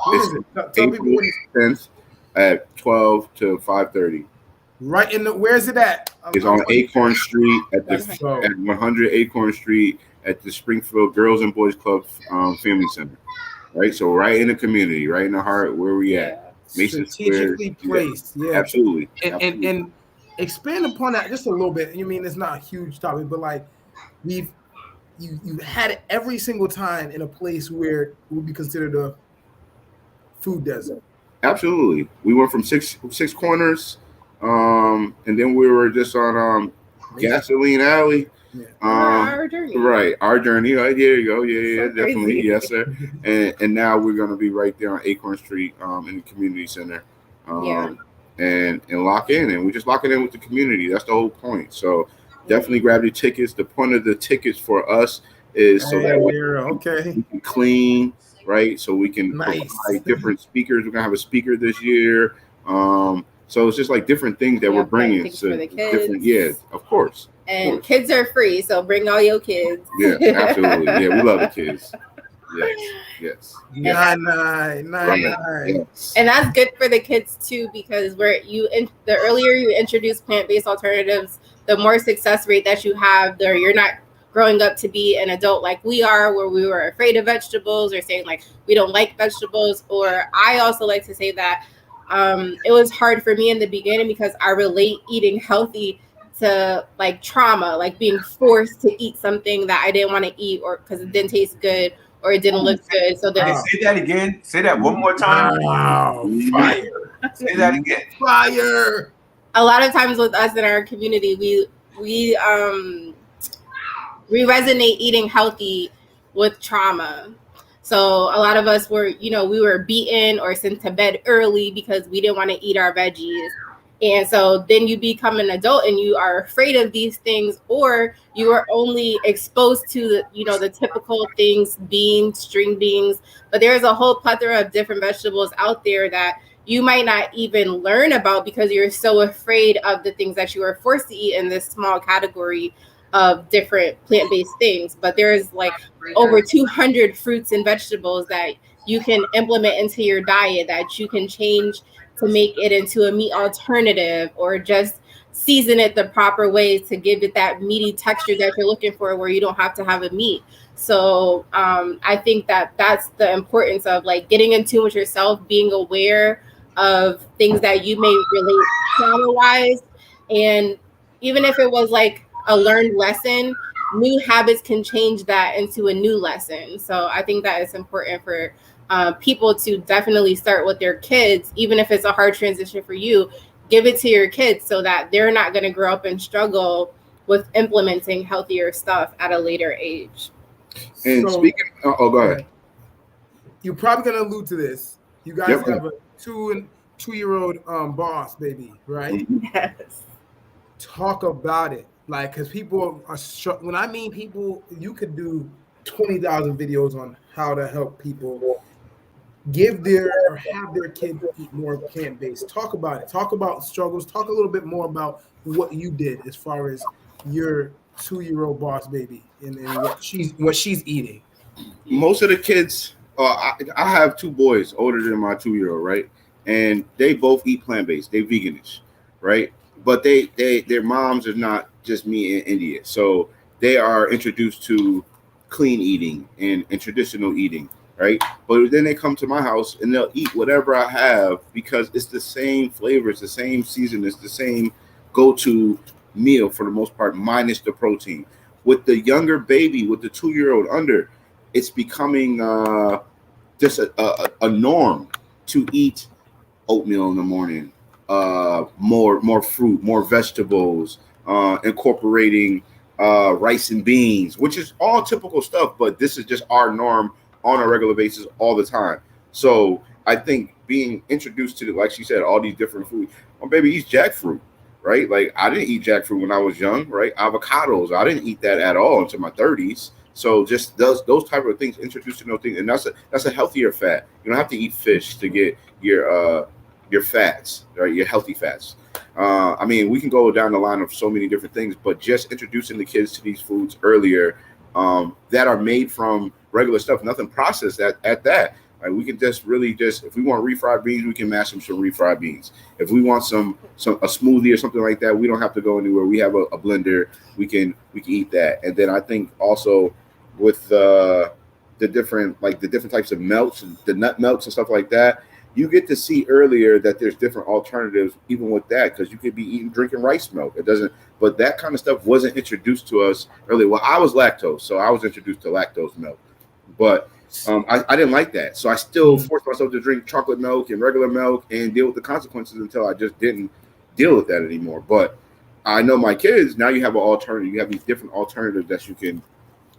S6: When is it?
S8: April 10th at 12 to 5:30.
S6: Right in the, where's it at?
S8: It's on Acorn Street at 100 Acorn Street at the Springfield Girls and Boys Club Family Center. Right, so right in the community, right in the heart where we at. Mason
S6: strategically placed. Yeah,
S8: absolutely.
S6: And expand upon that just a little bit. You mean it's not a huge topic, but like you had it every single time in a place where it would be considered a food desert.
S8: Absolutely. We went from six corners And then we were just on Gasoline Alley.
S6: Yeah.
S9: Our journey.
S8: Right, our journey. Right, there you go. Yeah,
S9: So
S8: definitely.
S9: crazy.
S8: Yes, sir. And now we're gonna be right there on Acorn Street, in the community center.
S9: Yeah.
S8: And lock in, and we just lock it in with the community. That's the whole point. So definitely grab your tickets. The point of the tickets for us is so that we can clean, right? So we can provide different speakers. We're gonna have a speaker this year. So it's just like different things that we're bringing.
S9: Things
S8: So
S9: for the kids.
S8: different, yeah, of course.
S9: And kids are free, so bring all your kids.
S8: Yeah, absolutely. Yeah, we love the kids. Yes.
S6: Nice.
S9: And that's good for the kids too, because the earlier you introduce plant-based alternatives, the more success rate that you have. There, you're not growing up to be an adult like we are, where we were afraid of vegetables or saying like we don't like vegetables. Or I also like to say that it was hard for me in the beginning because I relate eating healthy to like trauma, like being forced to eat something that I didn't want to eat, or because it didn't taste good or it didn't look good. So then
S7: say that again. Say that one more time.
S6: Wow. Fire.
S7: Say that again.
S6: Fire.
S9: A lot of times with us in our community, we resonate eating healthy with trauma. So a lot of us were, we were beaten or sent to bed early because we didn't want to eat our veggies. And so then you become an adult and you are afraid of these things, or you are only exposed to the typical things, beans, string beans. But there's a whole plethora of different vegetables out there that you might not even learn about because you're so afraid of the things that you are forced to eat in this small category of different plant-based things. But there's like over 200 fruits and vegetables that you can implement into your diet, that you can change to make it into a meat alternative, or just season it the proper way to give it that meaty texture that you're looking for, where you don't have to have a meat. So I think that that's the importance of like getting in tune with yourself, being aware of things that you may relate trauma-wise. And even if it was like a learned lesson, new habits can change that into a new lesson. So I think that it's important for people to definitely start with their kids, even if it's a hard transition for you. Give it to your kids so that they're not going to grow up and struggle with implementing healthier stuff at a later age.
S8: And speaking, go ahead.
S6: You're probably going to allude to this. You guys have a two-year-old boss baby, right?
S9: Yes.
S6: Talk about it. Like, because people are, when I mean people, you could do 20,000 videos on how to help people have their kids eat more plant-based. Talk about it. Talk about struggles. Talk a little bit more about what you did as far as your 2-year-old boss baby and what she's eating.
S8: Most of the kids, I have 2 boys older than my 2-year-old, right? And they both eat plant-based. They veganish, right? But their moms are not just meat in India. So they are introduced to clean eating and traditional eating, right? But then they come to my house and they'll eat whatever I have because it's the same flavors, the same season, it's the same go-to meal for the most part, minus the protein. With the younger baby, with the 2-year-old under, it's becoming just a norm to eat oatmeal in the morning, more fruit, more vegetables, incorporating rice and beans, which is all typical stuff, but this is just our norm on a regular basis all the time. So I think being introduced to, like she said, all these different foods. My baby eats jackfruit, right? Like I didn't eat jackfruit when I was young, right? Avocados, I didn't eat that at all until my 30s. So just those type of things, introducing those things, and that's a healthier fat. You don't have to eat fish to get your fats, right? Your healthy fats. I mean, we can go down the line of so many different things, but just introducing the kids to these foods earlier that are made from regular stuff, nothing processed at that. Like we can just really if we want refried beans, we can mash some refried beans. If we want a smoothie or something like that, we don't have to go anywhere. We have a blender. We can eat that. And then I think also with the different types of melts, the nut melts and stuff like that, you get to see earlier that there's different alternatives even with that, because you could be drinking rice milk. But that kind of stuff wasn't introduced to us earlier. Well, I was lactose, so I was introduced to lactose milk, but I didn't like that. So I still forced myself to drink chocolate milk and regular milk and deal with the consequences until I just didn't deal with that anymore. But I know my kids, now you have an alternative. You have these different alternatives that you can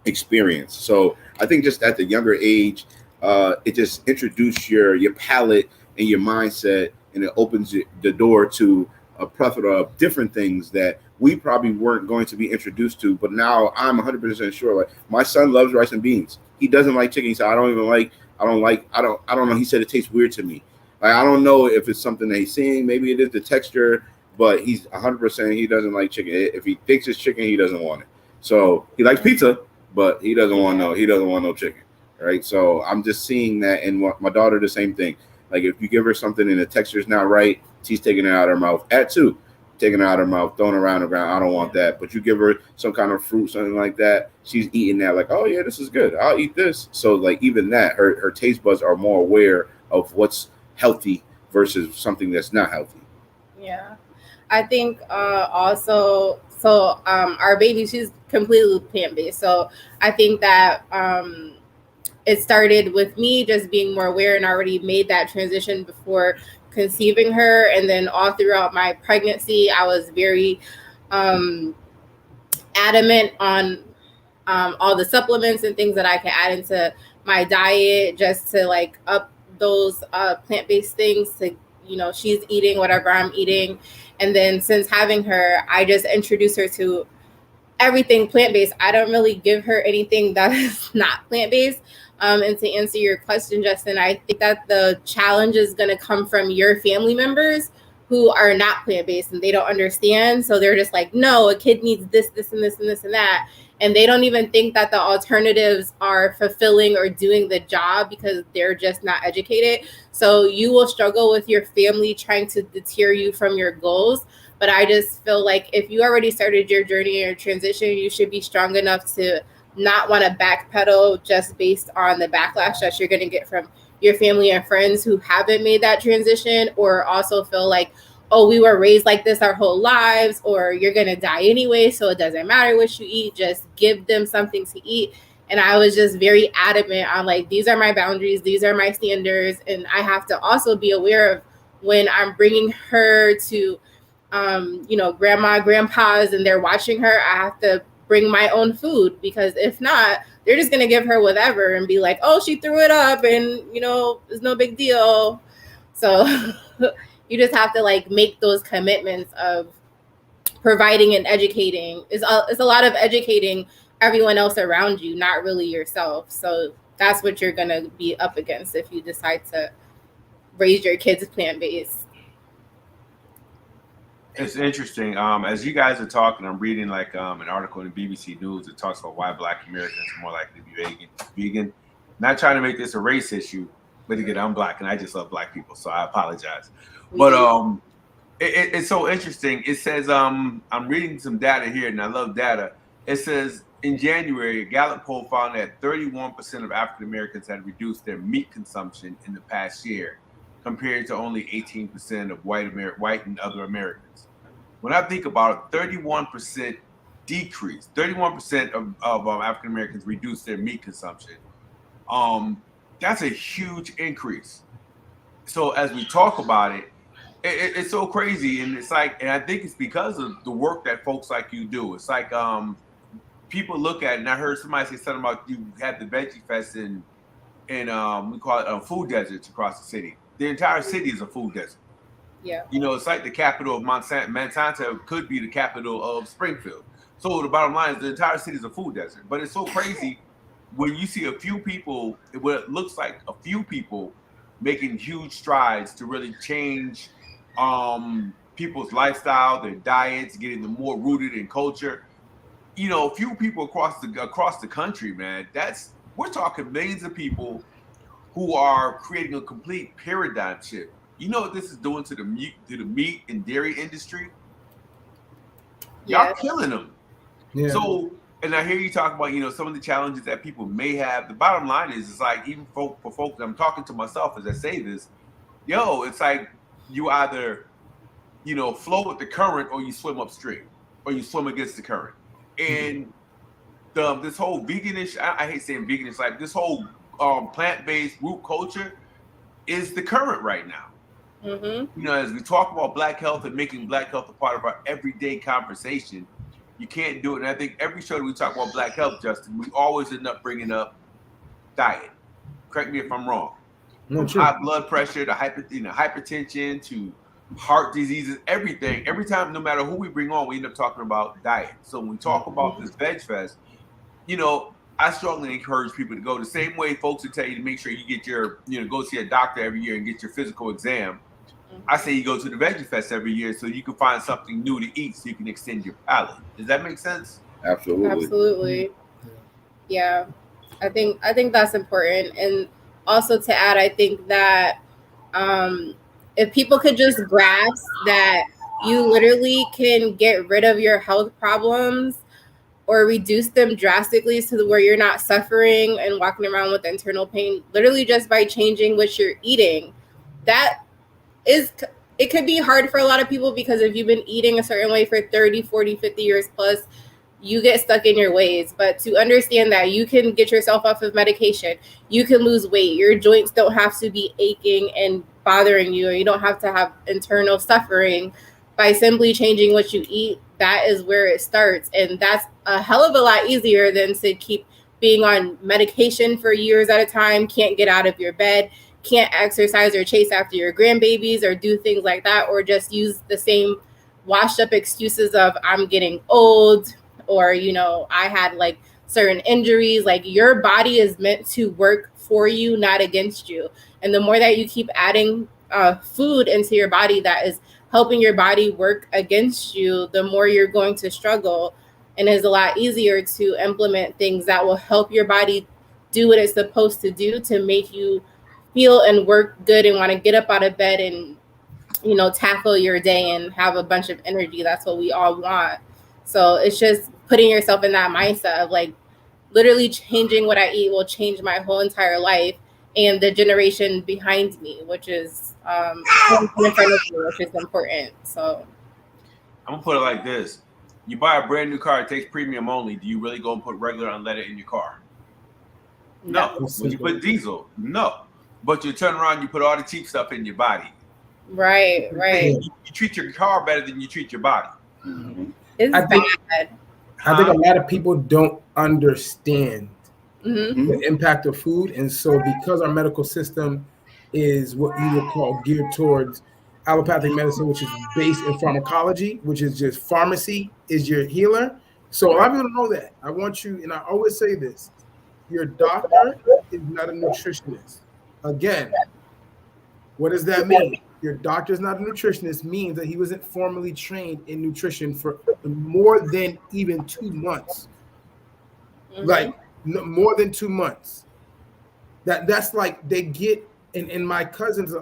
S8: experience. So I think just at the younger age, it just introduces your palate and your mindset, and it opens the door to a plethora of different things that we probably weren't going to be introduced to. But now I'm 100% sure. Like, my son loves rice and beans. He doesn't like chicken. He said, I don't know. He said it tastes weird to me. Like, I don't know if it's something that he's seeing. Maybe it is the texture, but he's 100% he doesn't like chicken. If he thinks it's chicken, he doesn't want it. So he likes pizza, but he doesn't want no chicken, right? So I'm just seeing that, and my daughter the same thing. Like, if you give her something and the texture's not right, she's taking it out of her mouth. Taking it out of her mouth, throwing it around the ground. I don't want that. But you give her some kind of fruit, something like that, she's eating that. Like, oh yeah, this is good. I'll eat this. So like, even that, her taste buds are more aware of what's healthy versus something that's not healthy.
S9: Yeah, I think also. So our baby, she's completely plant-based. So I think that it started with me just being more aware, and already made that transition before conceiving her. And then all throughout my pregnancy, I was very adamant on all the supplements and things that I can add into my diet, just to like up those plant-based things to, she's eating whatever I'm eating. And then since having her, I just introduced her to everything plant-based. I don't really give her anything that is not plant-based. And to answer your question, Justin, I think that the challenge is going to come from your family members who are not plant-based and they don't understand. So they're just like, no, a kid needs this, this, and this, and this, and that. And they don't even think that the alternatives are fulfilling or doing the job because they're just not educated. So you will struggle with your family trying to deter you from your goals. But I just feel like if you already started your journey or transition, you should be strong enough to not want to backpedal just based on the backlash that you're going to get from your family and friends who haven't made that transition, or also feel like, oh, we were raised like this our whole lives, or you're going to die anyway, so it doesn't matter what you eat, just give them something to eat. And I was just very adamant on like, these are my boundaries, these are my standards, and I have to also be aware of when I'm bringing her to grandma, grandpa's, and they're watching her, I have to bring my own food, because if not, they're just going to give her whatever and be like, oh, she threw it up and, it's no big deal. So you just have to like make those commitments of providing and educating. It's a lot of educating everyone else around you, not really yourself. So that's what you're going to be up against if you decide to raise your kids plant-based.
S7: It's interesting. As you guys are talking, I'm reading like an article in BBC News that talks about why Black Americans are more likely to be vegan. Not trying to make this a race issue, but again, I'm Black and I just love Black people, so I apologize. But it's so interesting. It says I'm reading some data here, and I love data. It says in January, a Gallup poll found that 31% of African Americans had reduced their meat consumption in the past year, compared to only 18% of white and other Americans. When I think about it, 31% decrease, 31% of African Americans reduced their meat consumption. That's a huge increase. So as we talk about it, it's so crazy, and it's like, and I think it's because of the work that folks like you do. It's like people look at it, and I heard somebody say something about you had the Veggie Fest in we call it food deserts across the city. The entire city is a food desert.
S9: Yeah.
S7: It's like the capital of Monsanto could be the capital of Springfield. So the bottom line is the entire city is a food desert. But it's so crazy when you see a few people, what it looks like a few people making huge strides to really change people's lifestyle, their diets, getting them more rooted in culture. A few people across the country, man, we're talking millions of people who are creating a complete paradigm shift. You know what this is doing to the meat and dairy industry? Y'all killing them. Yeah. So, and I hear you talk about, some of the challenges that people may have. The bottom line is, it's like, even for folks, I'm talking to myself as I say this, it's like you either, flow with the current or you swim upstream or you swim against the current. And this whole veganish, I hate saying veganish, like this whole plant-based root culture is the current right now.
S9: Mm-hmm.
S7: You know, as we talk about Black health and making Black health a part of our everyday conversation, you can't do it. And I think every show that we talk about Black health, Justin, we always end up bringing up diet. Correct me if I'm wrong. From high blood pressure to hypertension to heart diseases, everything. Every time, no matter who we bring on, we end up talking about diet. So when we talk about this Vegfest, you know, I strongly encourage people to go the same way folks would tell you to make sure you get your, go see a doctor every year and get your physical exam. I say you go to the Veggie Fest every year so you can find something new to eat so you can extend your palate. Does that make sense?
S9: Absolutely. Yeah. I think that's important. And also to add, I think that if people could just grasp that you literally can get rid of your health problems or reduce them drastically to where you're not suffering and walking around with internal pain, literally just by changing what you're eating. It could be hard for a lot of people because if you've been eating a certain way for 30, 40, 50 years plus, you get stuck in your ways. But to understand that you can get yourself off of medication, you can lose weight, your joints don't have to be aching and bothering you, or you don't have to have internal suffering by simply changing what you eat. That is where it starts. And that's a hell of a lot easier than to keep being on medication for years at a time, can't get out of your bed, can't exercise or chase after your grandbabies or do things like that, or just use the same washed up excuses of I'm getting old, or, I had like certain injuries. Like, your body is meant to work for you, not against you. And the more that you keep adding food into your body that is helping your body work against you, the more you're going to struggle. And it's a lot easier to implement things that will help your body do what it's supposed to do to make you feel and work good and want to get up out of bed and, tackle your day and have a bunch of energy. That's what we all want. So it's just putting yourself in that mindset of like, literally changing what I eat will change my whole entire life and the generation behind me, which is which is important. So
S7: I'm gonna put it like this: you buy a brand new car, it takes premium only. Do you really go and put regular unleaded in your car? No. When you put diesel, no. But you turn around, you put all the cheap stuff in your body.
S9: Right.
S7: You treat your car better than you treat your body.
S9: It's bad.
S6: I think a lot of people don't understand the impact of food. And so because our medical system is what you would call geared towards allopathic medicine, which is based in pharmacology, which is just pharmacy is your healer. So a lot of people don't know that. I want you, and I always say this, your doctor is not a nutritionist. Again, what does that mean? Your doctor is not a nutritionist means that he wasn't formally trained in nutrition for more than even 2 months. Like more than 2 months. That's like they get, and my cousin's,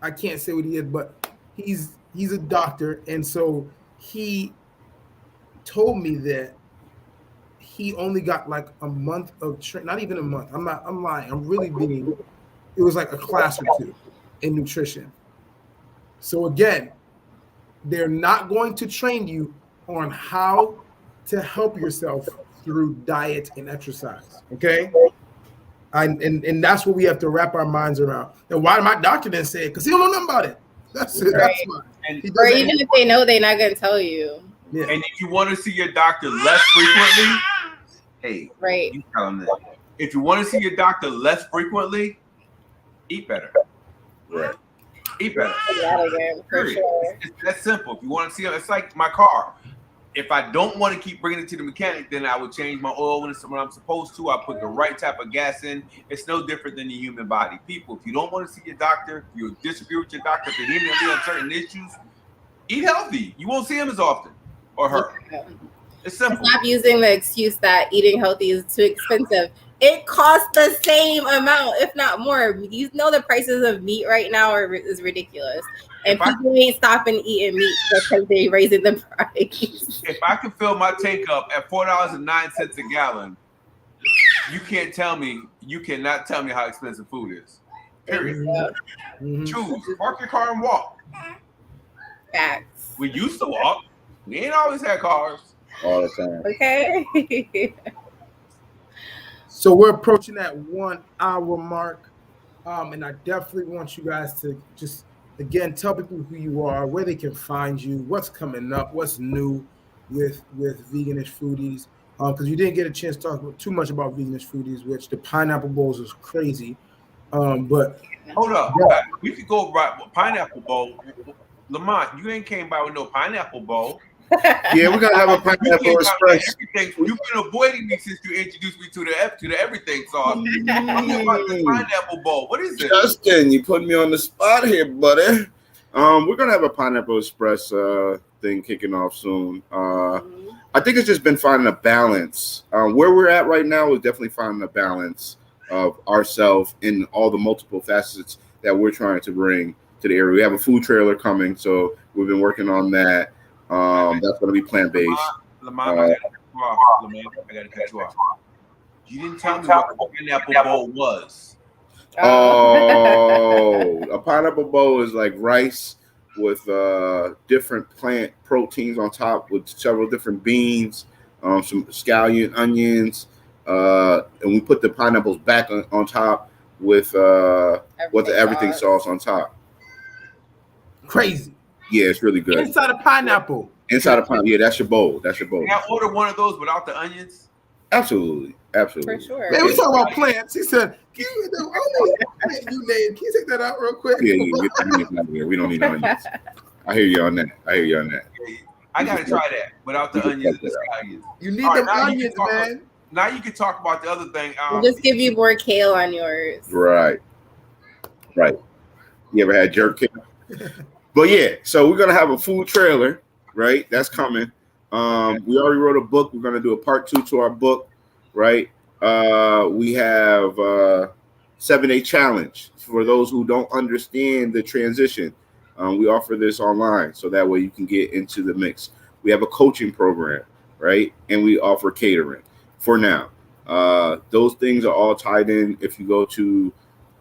S6: I can't say what he is, but he's a doctor, and so he told me that he only got like a month of not even a month. I'm lying. I'm really being. It was like a class or 2 in nutrition. So again, they're not going to train you on how to help yourself through diet and exercise. Okay. And that's what we have to wrap our minds around. And why my doctor didn't say it? Because he don't know nothing about it. That's it.
S9: Right.
S6: That's
S9: or even if they know, they're not going to tell you.
S6: Yeah.
S7: And if you want to see your doctor less frequently, hey,
S9: right.
S7: You tell them that. If you want to see your doctor less frequently, eat better.
S8: Right.
S7: Eat better.
S9: For sure.
S7: It's that simple. If you want to see it, it's like my car. If I don't want to keep bringing it to the mechanic, then I would change my oil when I'm supposed to. I put the right type of gas in. It's no different than the human body. People, if you don't want to see your doctor, you disagree with your doctor vehemently on certain issues, eat healthy. You won't see him as often or her.
S9: Yeah.
S7: It's simple.
S9: Stop using the excuse that eating healthy is too expensive. It costs the same amount, if not more. You know the prices of meat right now is ridiculous. And people ain't stopping eating meat because they're raising the price.
S7: If I can fill my tank up at $4.09 a gallon, you cannot tell me how expensive food is. Period. Choose. Park your car and walk.
S9: Facts.
S7: We used to walk. We ain't always had cars.
S8: All the time.
S9: Okay.
S6: So we're approaching that 1 hour mark. And I definitely want you guys to just again, tell people who you are, where they can find you, what's coming up, what's new with Veganish Foodies. Because you didn't get a chance to talk too much about Veganish Foodies, which the pineapple bowls is crazy. But
S7: hold up, we could go right with pineapple bowl. Lamont, you ain't came by with no pineapple bowl.
S8: Yeah, we're gonna have a pineapple express.
S7: You've been avoiding me since you introduced me to the everything sauce. Talking about the pineapple bowl. What is it?
S8: Justin, you put me on the spot here, buddy. We're gonna have a pineapple express thing kicking off soon. I think it's just been finding a balance. Where we're at right now is definitely finding a balance of ourselves in all the multiple facets that we're trying to bring to the area. We have a food trailer coming, so we've been working on that. That's going to be plant-based.
S7: Lamont, I gotta cut you off. You didn't tell me what the pineapple bowl was.
S8: Oh, a pineapple bowl is like rice with different plant proteins on top with several different beans, some scallion, onions, and we put the pineapples back on top with the everything sauce on top.
S6: Crazy.
S8: Yeah, it's really good.
S6: Inside a pineapple.
S8: Inside a pineapple. Yeah, that's your bowl. That's your bowl.
S7: Can I order one of those without the onions?
S8: Absolutely.
S9: For sure.
S6: Man, we talking about plants. He said, can you take that out real quick?
S8: Yeah, get the onions out of here. We don't need onions. I hear you on that.
S7: I gotta try that without the onions and scallions.
S6: You need them onions, man.
S7: Now you can talk about the other thing.
S9: We'll just give you more kale on yours.
S8: Right. You ever had jerk kale? But yeah, so we're gonna have a food trailer, right? That's coming. We already wrote a book. We're gonna do a part 2 to our book, right? We have 7-day challenge for those who don't understand the transition. We offer this online, so that way you can get into the mix. We have a coaching program, right? And we offer catering for now. Those things are all tied in. If you go to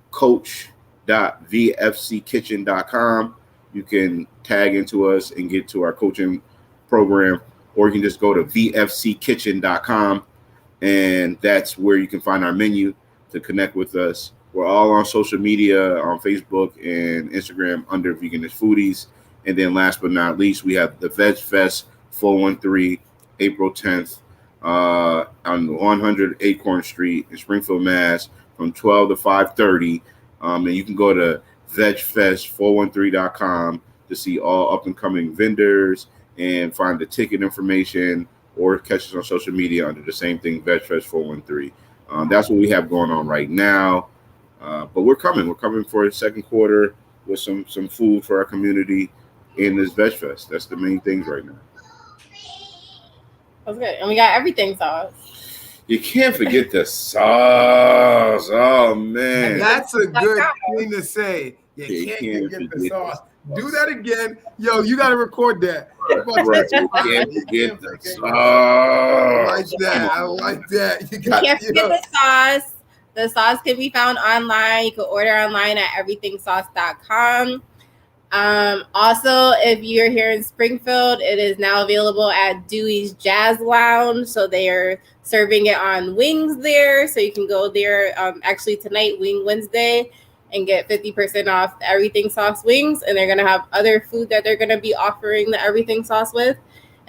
S8: coach.vfckitchen.com, you can tag into us and get to our coaching program, or you can just go to vfckitchen.com, and that's where you can find our menu to connect with us. We're all on social media, on Facebook and Instagram under Veganish Foodies. And then last but not least, we have the Vegfest 413, April 10th, on 100 Acorn Street in Springfield, Mass, from 12 to 5:30. And you can go to vegfest413.com to see all up and coming vendors and find the ticket information, or catch us on social media under the same thing, Vegfest 413. That's what we have going on right now. But we're coming for the second quarter with some food for our community in this Vegfest. That's the main things right now.
S9: That's good. And we got everything sauce.
S8: You can't forget the sauce. Oh man.
S6: That's a good thing to say. You can't forget the sauce. Do that again. Yo, you got to record that.
S8: Right. You can't forget the sauce.
S6: I like that. You
S9: can't forget the sauce. The sauce can be found online. You can order online at everythingsauce.com. Also, if you're here in Springfield, it is now available at Dewey's Jazz Lounge. So they are serving it on wings there. So you can go there actually tonight, Wing Wednesday, and get 50% off the Everything Sauce wings. And they're going to have other food that they're going to be offering the Everything Sauce with.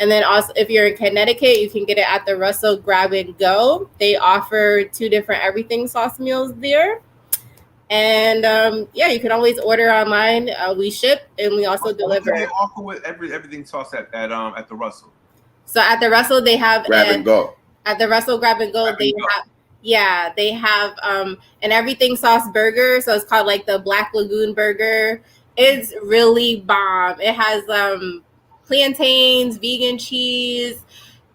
S9: And then also, if you're in Connecticut, you can get it at the Russell Grab and Go. They offer 2 different Everything Sauce meals there. And you can always order online. We ship and we also deliver.
S7: What do they offer with everything sauce at the Russell?
S9: So at the Russell, they have
S8: Grab and Go.
S9: At the Russell Grab and Go, they have an everything sauce burger. So it's called like the Black Lagoon burger. It's really bomb. It has plantains, vegan cheese,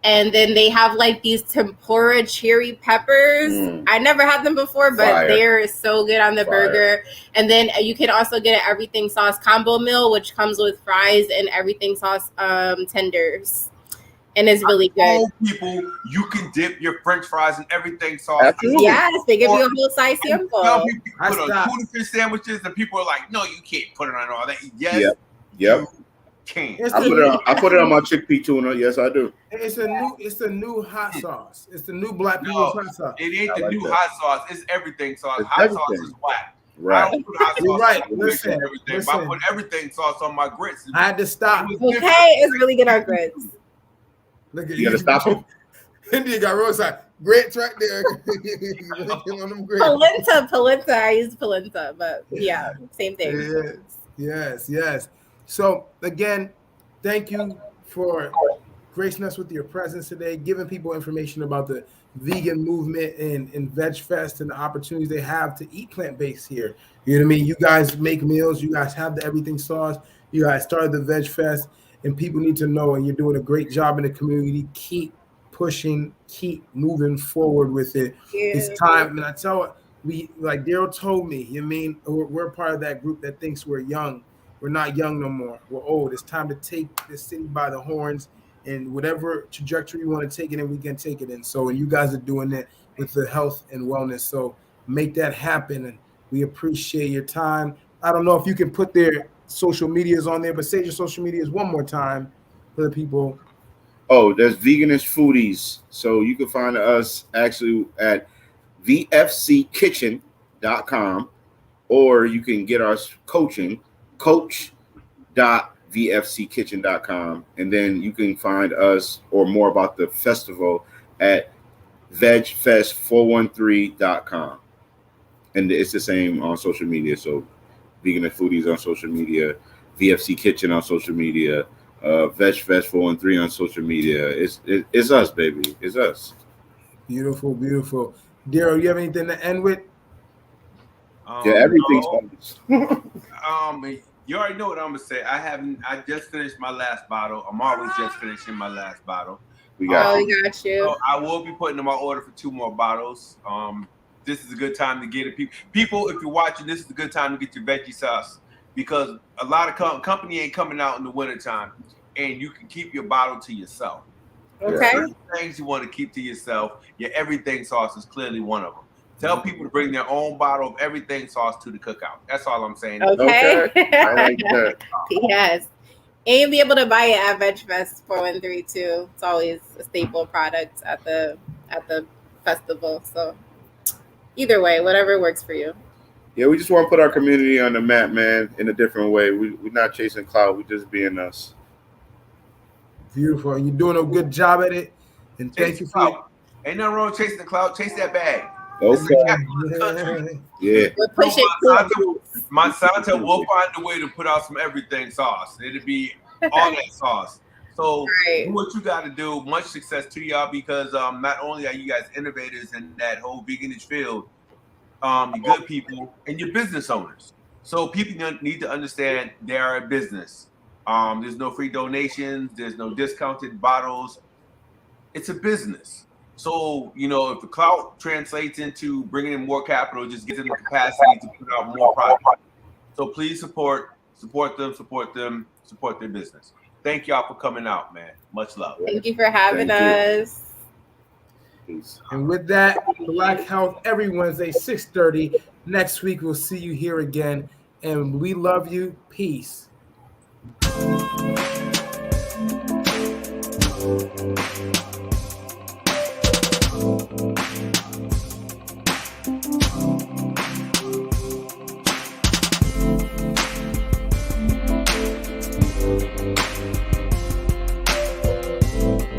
S9: and then they have like these tempura cherry peppers. I never had them before, but they're so good on the burger. And then you can also get an everything sauce combo meal, which comes with fries and everything sauce tenders. And it's really good.
S7: People, you can dip your French fries in everything sauce.
S8: Absolutely.
S9: Yes, they give you a whole size sample.
S7: Some people put on tuna fish sandwiches, and people are like, "No, you can't put it on all that." Yes,
S8: yep.
S7: Can.
S8: I put it on my chickpea tuna. Yes, I do.
S6: It's a new hot sauce. It's the new black people's hot sauce.
S7: It ain't the new
S8: that.
S7: hot sauce. It's everything sauce.
S8: It's
S7: Hot
S8: everything.
S7: sauce is whack.
S8: Right.
S7: I don't put hot sauce
S6: You're right.
S7: on grits and
S6: Listen,
S7: everything, but I put everything sauce on my grits.
S6: I had to stop.
S9: Okay, it's really good on grits.
S6: Look at
S8: You gotta stop him.
S6: India got roadside grits right there. On them grits.
S9: Polenta. I use polenta, but yeah, same thing.
S6: Yes. So again, thank you for gracing us with your presence today, giving people information about the vegan movement and Vegfest and the opportunities they have to eat plant-based here. You know what I mean? You guys make meals. You guys have the everything sauce. You guys started the Vegfest, and people need to know, and you're doing a great job in the community. Keep pushing, keep moving forward with it.
S9: Yeah.
S6: It's time. And I tell we, like Daryl told me, you mean we're part of that group that thinks we're young. We're not young no more. We're old. It's time to take this city by the horns, and whatever trajectory you want to take it in, we can take it in. So, and you guys are doing that with the health and wellness. So make that happen. And we appreciate your time. I don't know if you can put their social medias on there, but say your social medias one more time for the people.
S8: Oh, there's Veganist Foodies. So you can find us actually at vfckitchen.com, or you can get our coaching, coach.vfckitchen.com. And then you can find us or more about the festival at vegfest413.com. And it's the same on social media. So Veganist Foodies on social media, VFC Kitchen on social media, Vegfest 413 on social media. It's us, baby. It's us.
S6: Beautiful. Daryl, you have anything to end with?
S8: Yeah, everything's
S7: You already know what I'm gonna say. I just finished my last bottle. I'm always just finishing my last bottle.
S8: We got
S9: We got you.
S7: So I will be putting in my order for 2 more bottles. This is a good time to get it. People, if you're watching, this is a good time to get your veggie sauce, because a lot of company ain't coming out in the wintertime, and you can keep your bottle to yourself.
S9: Okay.
S7: Certain things you want to keep to yourself. Your everything sauce is clearly one of them. Tell people to bring their own bottle of everything sauce to the cookout. That's all I'm saying.
S9: Okay.
S8: I like that.
S9: Yes. And you'll be able to buy it at Vegfest 413 too. It's always a staple product at the festival. So either way, whatever works for you.
S8: Yeah, we just want to put our community on the map, man, in a different way. We're not chasing clout. We're just being us.
S6: Beautiful. And you're doing a good job at it. And thank you for
S7: Ain't nothing wrong with chasing the clout. Chase that bag.
S8: Okay. Yeah.
S9: We're pushing.
S7: Monsanto will find a way to put out some everything sauce. It'll be all that sauce. So do what you got to do. Much success to y'all, because not only are you guys innovators in that whole veganage field, you're good people and you're business owners. So people need to understand they are a business. There's no free donations. There's no discounted bottles. It's a business. So, if the clout translates into bringing in more capital, it just gives them the capacity to put out more product. So please support them, support their business. Thank y'all for coming out, man. Much love.
S9: Thank you for having us.
S8: Peace.
S6: And with that, Blk Health every Wednesday, 6:30. Next week, we'll see you here again. And we love you. Peace.